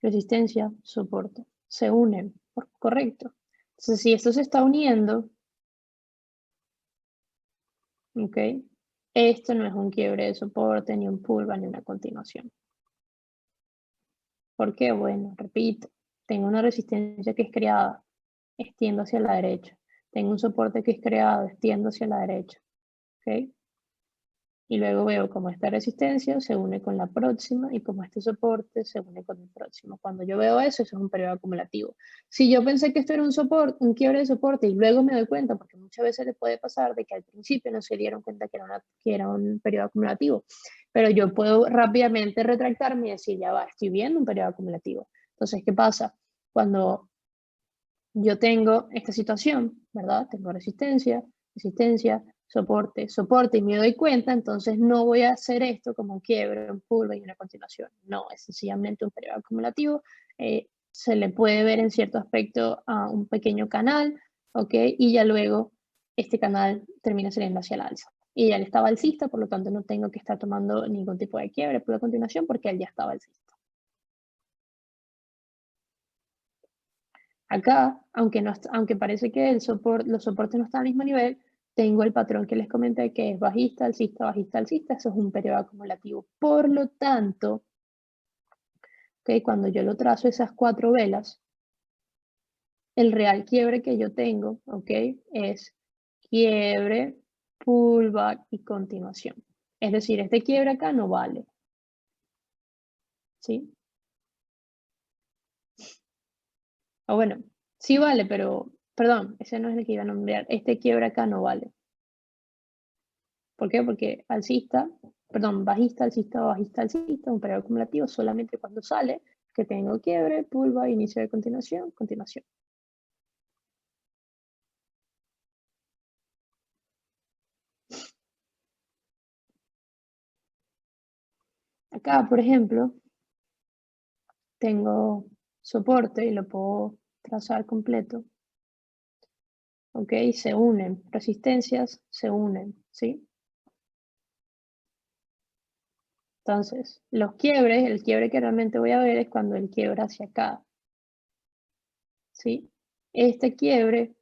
resistencia, soporte. Se unen, correcto. Entonces, si esto se está uniendo, ¿ok? Esto no es un quiebre de soporte, ni un pullback, ni una continuación. ¿Por qué? Bueno, repito, tengo una resistencia que es creada, extiendo hacia la derecha. Tengo un soporte que es creado, extiendo hacia la derecha. ¿Ok? Y luego veo cómo esta resistencia se une con la próxima y cómo este soporte se une con el próximo. Cuando yo veo eso, eso es un periodo acumulativo. Si yo pensé que esto era un soporte, un quiebre de soporte y luego me doy cuenta, porque muchas veces le puede pasar de que al principio no se dieron cuenta que era un periodo acumulativo, pero yo puedo rápidamente retractarme y decir, ya va, estoy viendo un periodo acumulativo. Entonces, ¿qué pasa? Cuando yo tengo esta situación, ¿verdad? Tengo resistencia, resistencia, soporte, soporte y me doy cuenta, entonces no voy a hacer esto como un quiebre, un pullback y una continuación. No, es sencillamente un periodo acumulativo. se le puede ver en cierto aspecto a un pequeño canal, ¿ok? Y ya luego este canal termina saliendo hacia el alza. Y ya él estaba alcista, por lo tanto no tengo que estar tomando ningún tipo de quiebre por la continuación porque él ya estaba alcista. Acá, aunque parece que los soportes no están al mismo nivel, tengo el patrón que les comenté que es bajista, alcista, bajista, alcista. Eso es un periodo acumulativo. Por lo tanto, ¿okay? Cuando yo lo trazo esas 4 velas, el real quiebre que yo tengo, ¿ok? Es quiebre, pullback y continuación. Es decir, este quiebre acá no vale, ¿sí? O bueno, sí vale, pero, perdón, ese no es el que iba a nombrar. Este quiebre acá no vale. ¿Por qué? Porque alcista, perdón, bajista, alcista, un periodo acumulativo solamente cuando sale que tengo quiebre, pullback, inicio de continuación, continuación. Acá, por ejemplo, tengo soporte y lo puedo trazar completo. ¿Ok? Se unen, resistencias se unen, ¿sí? Entonces, los quiebres, el quiebre que realmente voy a ver es cuando él quiebra hacia acá, ¿sí? Este quiebre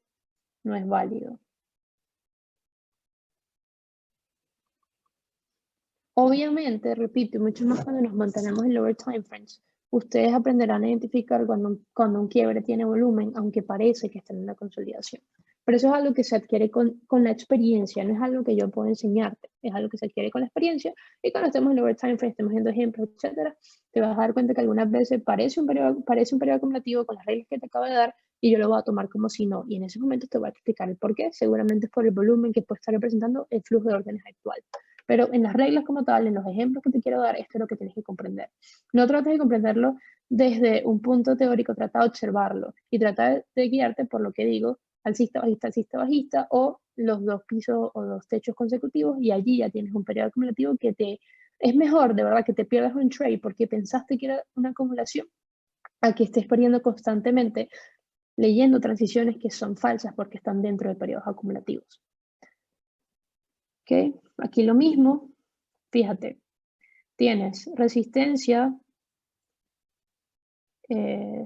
no es válido. Obviamente, repito, y mucho más cuando nos mantenemos en lower time frames, ustedes aprenderán a identificar cuando un quiebre tiene volumen, aunque parece que está en una consolidación. Pero eso es algo que se adquiere con la experiencia, no es algo que yo puedo enseñarte, es algo que se adquiere con la experiencia. Y cuando estemos en lower time frames, estemos viendo ejemplos, etcétera, te vas a dar cuenta que algunas veces parece un periodo acumulativo con las reglas que te acabo de dar y yo lo voy a tomar como si no. Y en ese momento te voy a explicar el por qué. Seguramente es por el volumen que puede estar representando el flujo de órdenes actual. Pero en las reglas como tal, en los ejemplos que te quiero dar, esto es lo que tienes que comprender. No trates de comprenderlo desde un punto teórico, trata de observarlo y trata de guiarte por lo que digo, alcista, bajista, o los dos pisos o dos techos consecutivos y allí ya tienes un periodo acumulativo que es mejor de verdad que te pierdas un trade porque pensaste que era una acumulación a que estés perdiendo constantemente leyendo transiciones que son falsas porque están dentro de periodos acumulativos. ¿Ok? Aquí lo mismo, fíjate, tienes resistencia,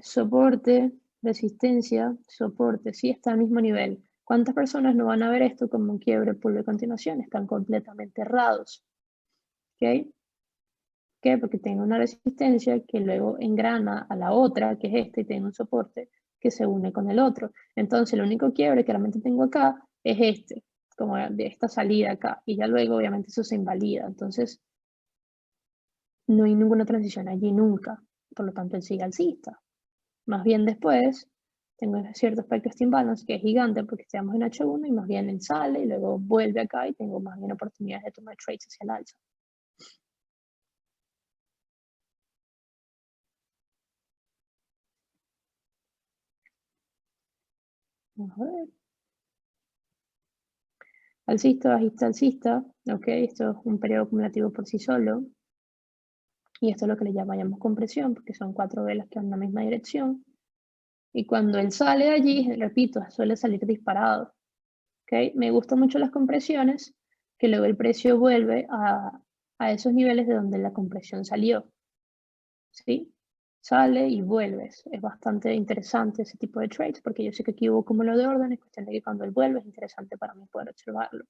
soporte, resistencia, soporte, sí está al mismo nivel. ¿Cuántas personas no van a ver esto como un quiebre por de continuación? Están completamente errados. ¿Ok? ¿Qué? Porque tengo una resistencia que luego engrana a la otra, que es esta, y tengo un soporte que se une con el otro. Entonces, el único quiebre que realmente tengo acá es este, como de esta salida acá. Y ya luego, obviamente, eso se invalida. Entonces, no hay ninguna transición allí nunca. Por lo tanto, él sigue alcista. Más bien después, tengo cierto aspecto de imbalance que es gigante porque estamos en H1 y más bien él sale y luego vuelve acá y tengo más bien oportunidades de tomar trades hacia el alza. Vamos a ver. Alcista, bajista, alcista. Ok, esto es un periodo acumulativo por sí solo. Y esto es lo que le llamamos compresión porque son 4 velas que van en la misma dirección. Y cuando él sale de allí, repito, suele salir disparado. ¿Okay? Me gustan mucho las compresiones, que luego el precio vuelve a esos niveles de donde la compresión salió. ¿Sí? Sale y vuelves. Es bastante interesante ese tipo de trades porque yo sé que aquí hubo cúmulo de órdenes, cuestión de que cuando él vuelve es interesante para mí poder observarlo.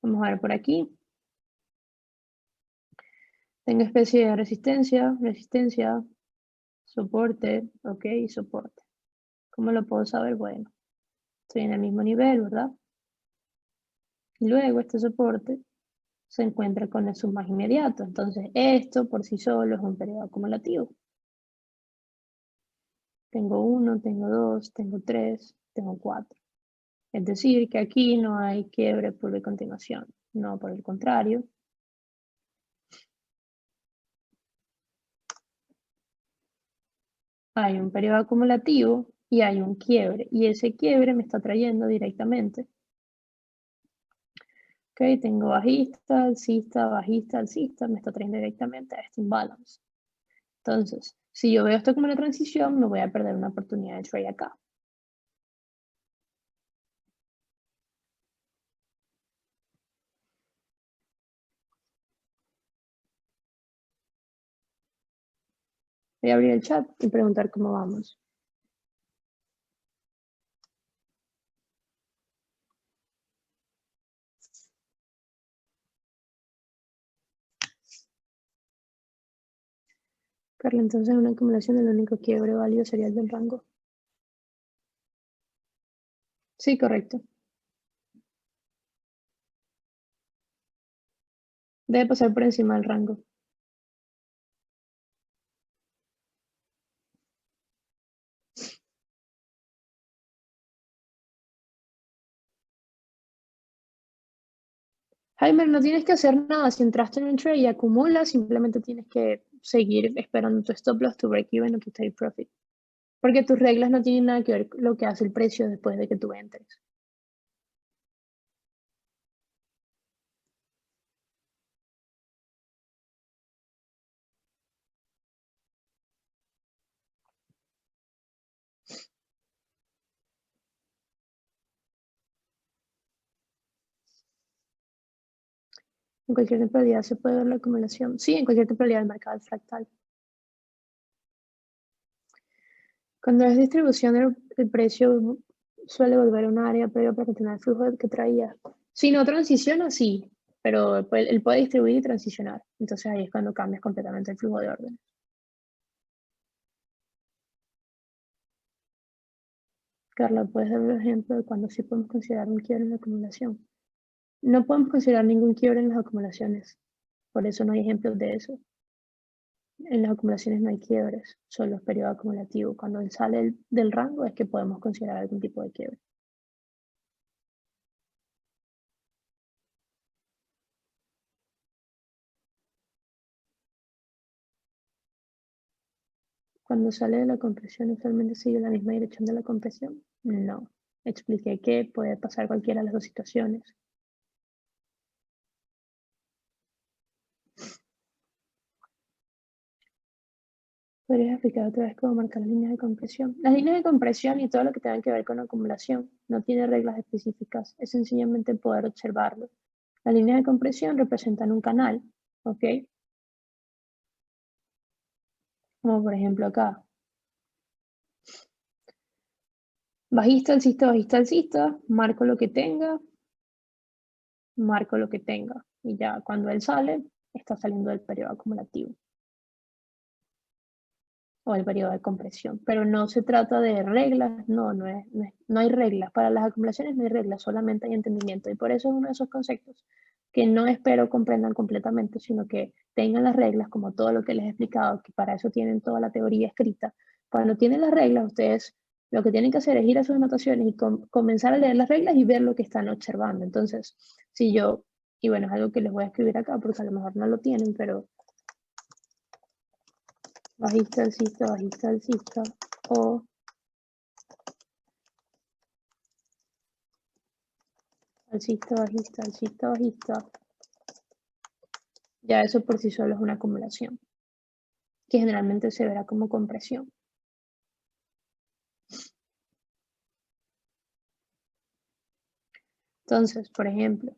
Vamos a ver por aquí. Tengo especie de resistencia, resistencia, soporte, ok, soporte. ¿Cómo lo puedo saber? Bueno, estoy en el mismo nivel, ¿verdad? Y luego este soporte se encuentra con el sub más inmediato. Entonces, esto por sí solo es un periodo acumulativo. Tengo 1, tengo 2, tengo 3, tengo 4. Es decir, que aquí no hay quiebre por de continuación. No, por el contrario. Hay un periodo acumulativo y hay un quiebre. Y ese quiebre me está trayendo directamente. Ok, tengo bajista, alcista, bajista, alcista, me está trayendo directamente a este imbalance. Entonces, si yo veo esto como una transición, me voy a perder una oportunidad de trade acá. Voy a abrir el chat y preguntar cómo vamos. Carla, entonces una acumulación del único quiebre válido sería el del rango. Sí, correcto. Debe pasar por encima del rango. Jaime, no tienes que hacer nada. Si entraste en un trade y acumulas, simplemente tienes que seguir esperando tu stop loss, tu break even o tu take profit. Porque tus reglas no tienen nada que ver con lo que hace el precio después de que tú entres. En cualquier temporalidad se puede ver la acumulación. Sí, en cualquier temporalidad del mercado es fractal. Cuando es distribución, el precio suele volver a un área previa para continuar el flujo que traía. Si no transiciona, sí, pero él puede distribuir y transicionar. Entonces ahí es cuando cambias completamente el flujo de orden. Carla, ¿puedes dar un ejemplo de cuando sí podemos considerar un quiebre en la acumulación? No podemos considerar ningún quiebre en las acumulaciones. Por eso no hay ejemplos de eso. En las acumulaciones no hay quiebres, solo es periodo acumulativo. Cuando él sale del rango es que podemos considerar algún tipo de quiebre. Cuando sale de la compresión, usualmente sigue la misma dirección de la compresión. No. Expliqué que puede pasar cualquiera de las dos situaciones. ¿Podrías explicar otra vez cómo marcar las líneas de compresión? Las líneas de compresión y todo lo que tenga que ver con acumulación no tiene reglas específicas, es sencillamente poder observarlo. Las líneas de compresión representan un canal, ¿ok? Como por ejemplo acá. Bajista, alcista, marco lo que tenga. Y ya cuando él sale, está saliendo del periodo acumulativo o el periodo de compresión. Pero no se trata de reglas, no hay reglas. Para las acumulaciones no hay reglas, solamente hay entendimiento. Y por eso es uno de esos conceptos que no espero comprendan completamente, sino que tengan las reglas, como todo lo que les he explicado, que para eso tienen toda la teoría escrita. Cuando tienen las reglas, ustedes lo que tienen que hacer es ir a sus anotaciones y comenzar a leer las reglas y ver lo que están observando. Entonces, si yo, y bueno, es algo que les voy a escribir acá porque a lo mejor no lo tienen, pero bajista, alcista, o alcista, bajista, ya eso por sí solo es una acumulación, que generalmente se verá como compresión. Entonces, por ejemplo,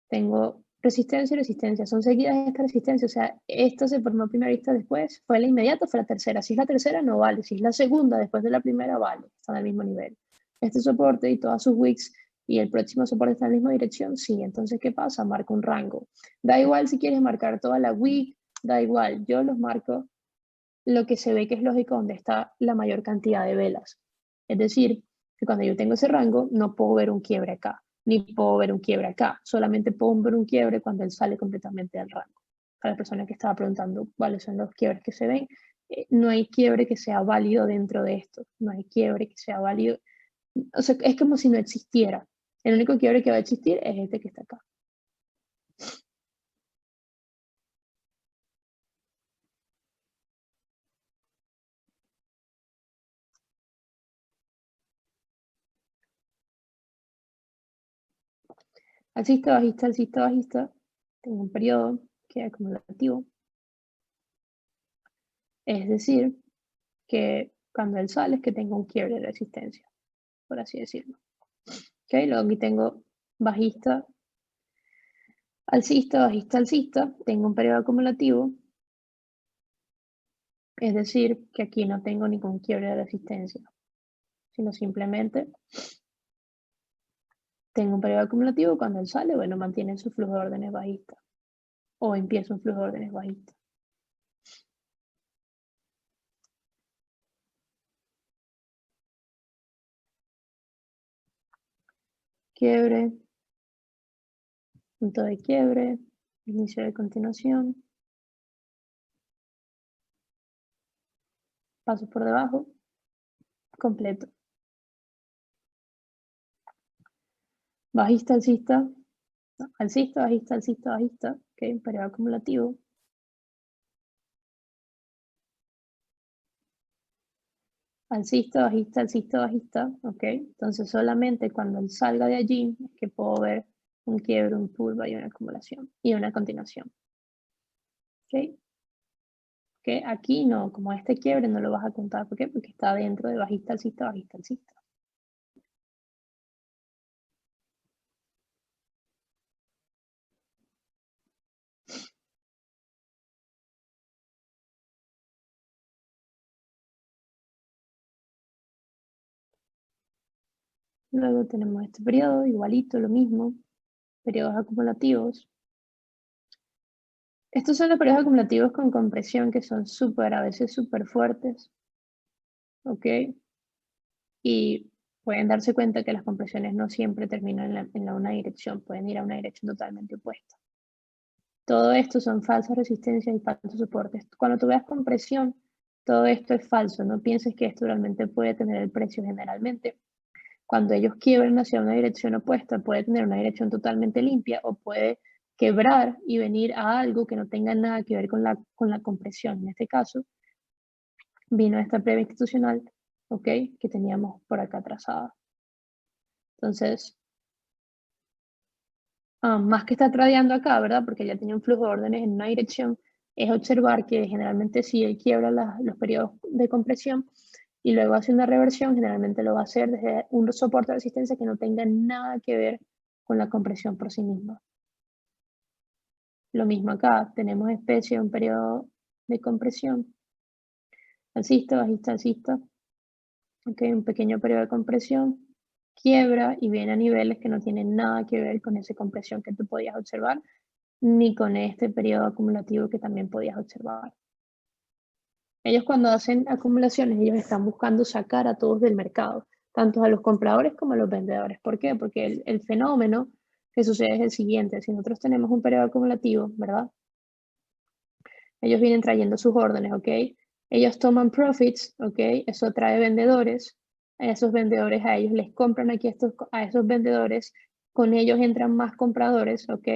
tengo resistencia y resistencia, son seguidas estas resistencias, o sea, esta se formó primera vista después, fue la inmediata, fue la tercera, si es la tercera no vale, si es la segunda después de la primera vale, están al mismo nivel. Este soporte y todas sus wicks y el próximo soporte está en la misma dirección, sí, entonces ¿qué pasa? Marca un rango. Da igual si quieres marcar toda la wick, da igual, yo los marco lo que se ve que es lógico donde está la mayor cantidad de velas. Es decir, que cuando yo tengo ese rango, no puedo ver un quiebre acá, ni puedo ver un quiebre acá, solamente puedo ver un quiebre cuando él sale completamente del rango. A la persona que estaba preguntando cuáles son los quiebres que se ven, no hay quiebre que sea válido dentro de esto, no hay quiebre que sea válido, o sea, es como si no existiera. El único quiebre que va a existir es este que está acá. Alcista, bajista, alcista, bajista. Tengo un periodo que es acumulativo. Es decir, que cuando él sale es que tengo un quiebre de resistencia, por así decirlo. ¿Okay? Luego aquí tengo bajista, alcista, bajista, alcista. Tengo un periodo acumulativo. Es decir, que aquí no tengo ningún quiebre de resistencia, sino simplemente tengo un periodo acumulativo. Cuando él sale, bueno, mantiene su flujo de órdenes bajista. O empieza un flujo de órdenes bajista. Quiebre, punto de quiebre, inicio de continuación, paso por debajo, completo. Bajista, alcista, alcista, bajista, alcista, bajista, ok, periodo acumulativo. Alcista, bajista, alcista, bajista, ok. Entonces solamente cuando él salga de allí es que puedo ver un quiebre, un pullback y una acumulación y una continuación. Ok. Que aquí no, como este quiebre no lo vas a contar. ¿Por qué? Porque está dentro de bajista, alcista, bajista, alcista. Luego tenemos este periodo, igualito, lo mismo, periodos acumulativos. Estos son los periodos acumulativos con compresión que son a veces súper fuertes, ¿ok? Y pueden darse cuenta que las compresiones no siempre terminan en una dirección, pueden ir a una dirección totalmente opuesta. Todo esto son falsas resistencias y falsos soportes. Cuando tú veas compresión, todo esto es falso, no pienses que esto realmente puede tener el precio generalmente. Cuando ellos quiebran hacia una dirección opuesta, puede tener una dirección totalmente limpia o puede quebrar y venir a algo que no tenga nada que ver con la compresión. En este caso, vino esta prueba institucional, ¿ok? Que teníamos por acá trazada. Entonces, más que está tradeando acá, ¿verdad? Porque ya tenía un flujo de órdenes en una dirección, es observar que generalmente si él quiebra los periodos de compresión y luego hace una reversión, generalmente lo va a hacer desde un soporte de resistencia que no tenga nada que ver con la compresión por sí misma. Lo mismo acá, tenemos especie de un periodo de compresión, alcista, bajista, alcista, ok, un pequeño periodo de compresión, quiebra y viene a niveles que no tienen nada que ver con esa compresión que tú podías observar, ni con este periodo acumulativo que también podías observar. Ellos cuando hacen acumulaciones, ellos están buscando sacar a todos del mercado, tanto a los compradores como a los vendedores. ¿Por qué? Porque el fenómeno que sucede es el siguiente. Si nosotros tenemos un periodo acumulativo, ¿verdad? Ellos vienen trayendo sus órdenes, ¿ok? Ellos toman profits, ¿ok? Eso trae vendedores. A esos vendedores, a ellos les compran aquí a esos vendedores. Con ellos entran más compradores, ¿ok?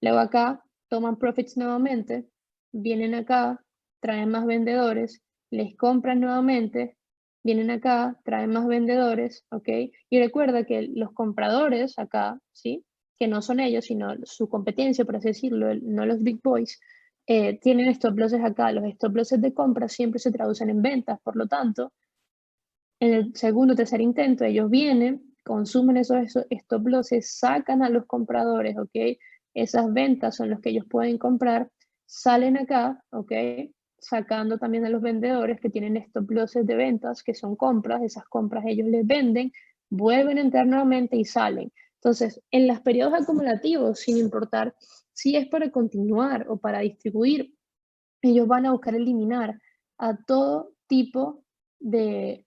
Luego acá toman profits nuevamente. Vienen acá, traen más vendedores. Les compran nuevamente. Vienen acá, traen más vendedores, ¿ok? Y recuerda que los compradores acá, ¿sí? Que no son ellos, sino su competencia, por así decirlo, no los big boys, tienen stop losses acá. Los stop losses de compra siempre se traducen en ventas, por lo tanto, en el segundo o tercer intento ellos vienen, consumen esos stop losses, sacan a los compradores, ¿ok? Esas ventas son los que ellos pueden comprar, salen acá, ¿ok? Sacando también a los vendedores que tienen stop losses de ventas, que son compras, esas compras ellos les venden, vuelven a entrar nuevamente y salen. Entonces, en los periodos acumulativos, sin importar si es para continuar o para distribuir, ellos van a buscar eliminar a todo tipo de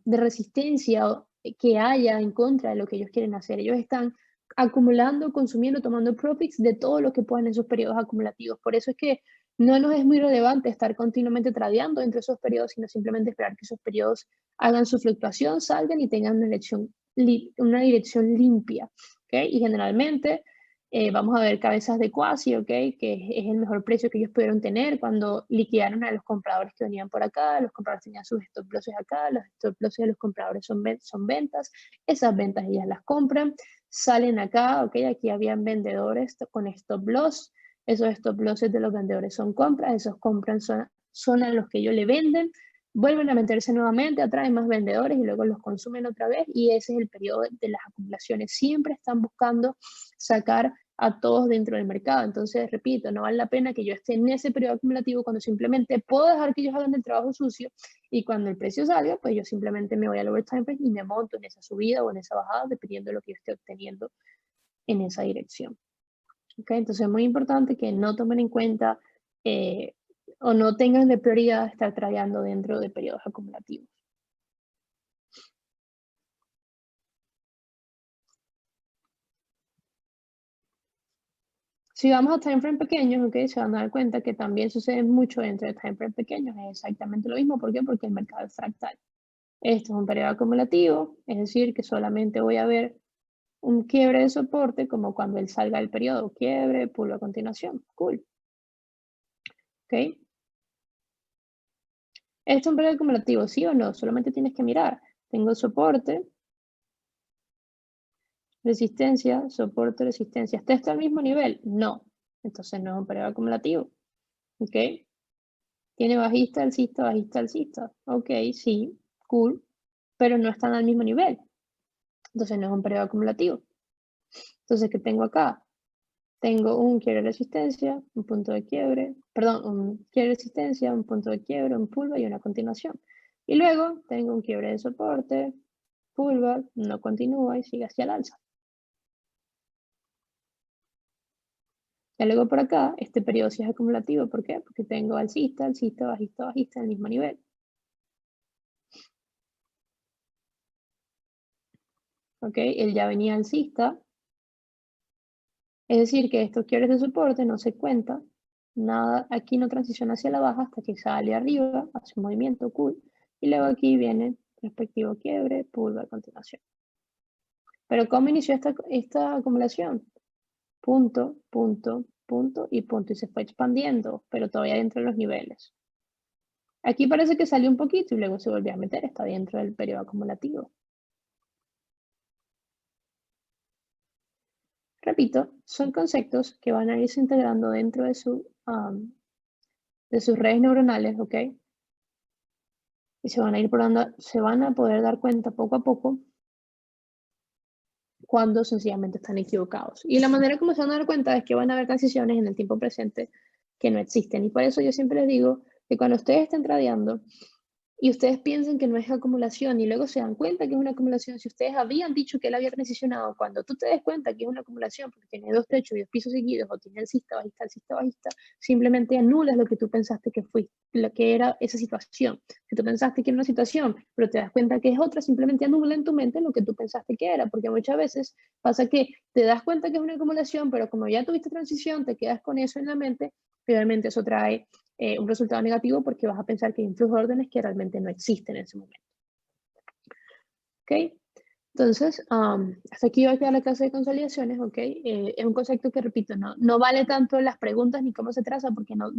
resistencia que haya en contra de lo que ellos quieren hacer. Ellos están acumulando, consumiendo, tomando profits de todo lo que puedan en esos periodos acumulativos. Por eso es que no nos es muy relevante estar continuamente tradeando entre esos periodos, sino simplemente esperar que esos periodos hagan su fluctuación, salgan y tengan una dirección limpia. ¿Okay? Y generalmente vamos a ver cabezas de Quasi, ¿ok? Que es el mejor precio que ellos pudieron tener cuando liquidaron a los compradores que venían por acá. Los compradores tenían sus stop losses acá, los stop losses de los compradores son ventas. Esas ventas ellas las compran, salen acá, ¿ok? Aquí habían vendedores con stop loss. Esos stop losses de los vendedores son compras, esos compras son a los que ellos le venden, vuelven a meterse nuevamente, atraen más vendedores y luego los consumen otra vez, y ese es el periodo de las acumulaciones. Siempre están buscando sacar a todos dentro del mercado. Entonces, repito, no vale la pena que yo esté en ese periodo acumulativo cuando simplemente puedo dejar que ellos hagan el trabajo sucio, y cuando el precio salga, pues yo simplemente me voy al overtime frame y me monto en esa subida o en esa bajada, dependiendo de lo que yo esté obteniendo en esa dirección. ¿Okay? Entonces es muy importante que no tomen en cuenta o no tengan de prioridad estar tradeando dentro de periodos acumulativos. Si vamos a time frame pequeños, okay, se van a dar cuenta que también sucede mucho dentro de time frame pequeños. Es exactamente lo mismo. ¿Por qué? Porque el mercado es fractal. Esto es un periodo acumulativo, es decir, que solamente voy a ver un quiebre de soporte como cuando él salga del periodo. Quiebre, pulo a continuación. Cool. ¿Ok? ¿Esto es un periodo acumulativo, sí o no? Solamente tienes que mirar. Tengo soporte, resistencia, soporte, resistencia. ¿Está esto al mismo nivel? No. Entonces no es un periodo acumulativo. ¿Ok? ¿Tiene bajista, alcista, bajista, alcista? Ok, sí, cool. Pero no están al mismo nivel. Entonces no es un periodo acumulativo. Entonces, ¿qué tengo acá? Tengo un quiebre de resistencia, un punto de quiebre, perdón, un quiebre de resistencia, un punto de quiebre, un pullback y una continuación. Y luego tengo un quiebre de soporte, pullback, no continúa y sigue hacia el alza. Y luego por acá, este periodo sí es acumulativo. ¿Por qué? Porque tengo alcista, alcista, bajista, bajista en el mismo nivel. ¿Ok? Él ya venía alcista. Es decir, que estos quiebres de soporte no se cuenta. Nada, aquí no transiciona hacia la baja hasta que sale arriba, hace un movimiento cool. Y luego aquí viene respectivo quiebre, pullback a continuación. Pero ¿cómo inició esta acumulación? Punto, punto, punto y punto. Y se fue expandiendo, pero todavía dentro de los niveles. Aquí parece que salió un poquito y luego se volvió a meter. Está dentro del periodo acumulativo. Repito, son conceptos que van a irse integrando dentro de sus redes neuronales, ¿ok? Y se van a poder dar cuenta poco a poco cuando sencillamente están equivocados. Y la manera como se van a dar cuenta es que van a haber transiciones en el tiempo presente que no existen. Y por eso yo siempre les digo que cuando ustedes estén tradeando y ustedes piensen que no es acumulación y luego se dan cuenta que es una acumulación, si ustedes habían dicho que él había transicionado, cuando tú te des cuenta que es una acumulación porque tiene dos techos y dos pisos seguidos o tiene alcista, bajista, simplemente anulas lo que tú pensaste que fue, lo que era esa situación. Si tú pensaste que era una situación, pero te das cuenta que es otra, simplemente anula en tu mente lo que tú pensaste que era, porque muchas veces pasa que te das cuenta que es una acumulación, pero como ya tuviste transición, te quedas con eso en la mente, realmente eso trae un resultado negativo porque vas a pensar que hay un flujo de órdenes que realmente no existe en ese momento. ¿Ok? Entonces, hasta aquí va a quedar la clase de consolidaciones, ¿ok? Es un concepto que, repito, no vale tanto las preguntas ni cómo se traza, porque no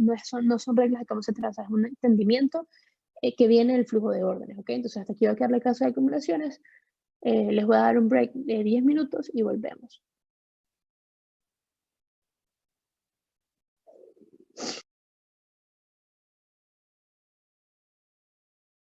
son reglas de cómo se traza, es un entendimiento que viene del flujo de órdenes, ¿ok? Entonces, hasta aquí va a quedar la clase de acumulaciones. Les voy a dar un break de 10 minutos y volvemos.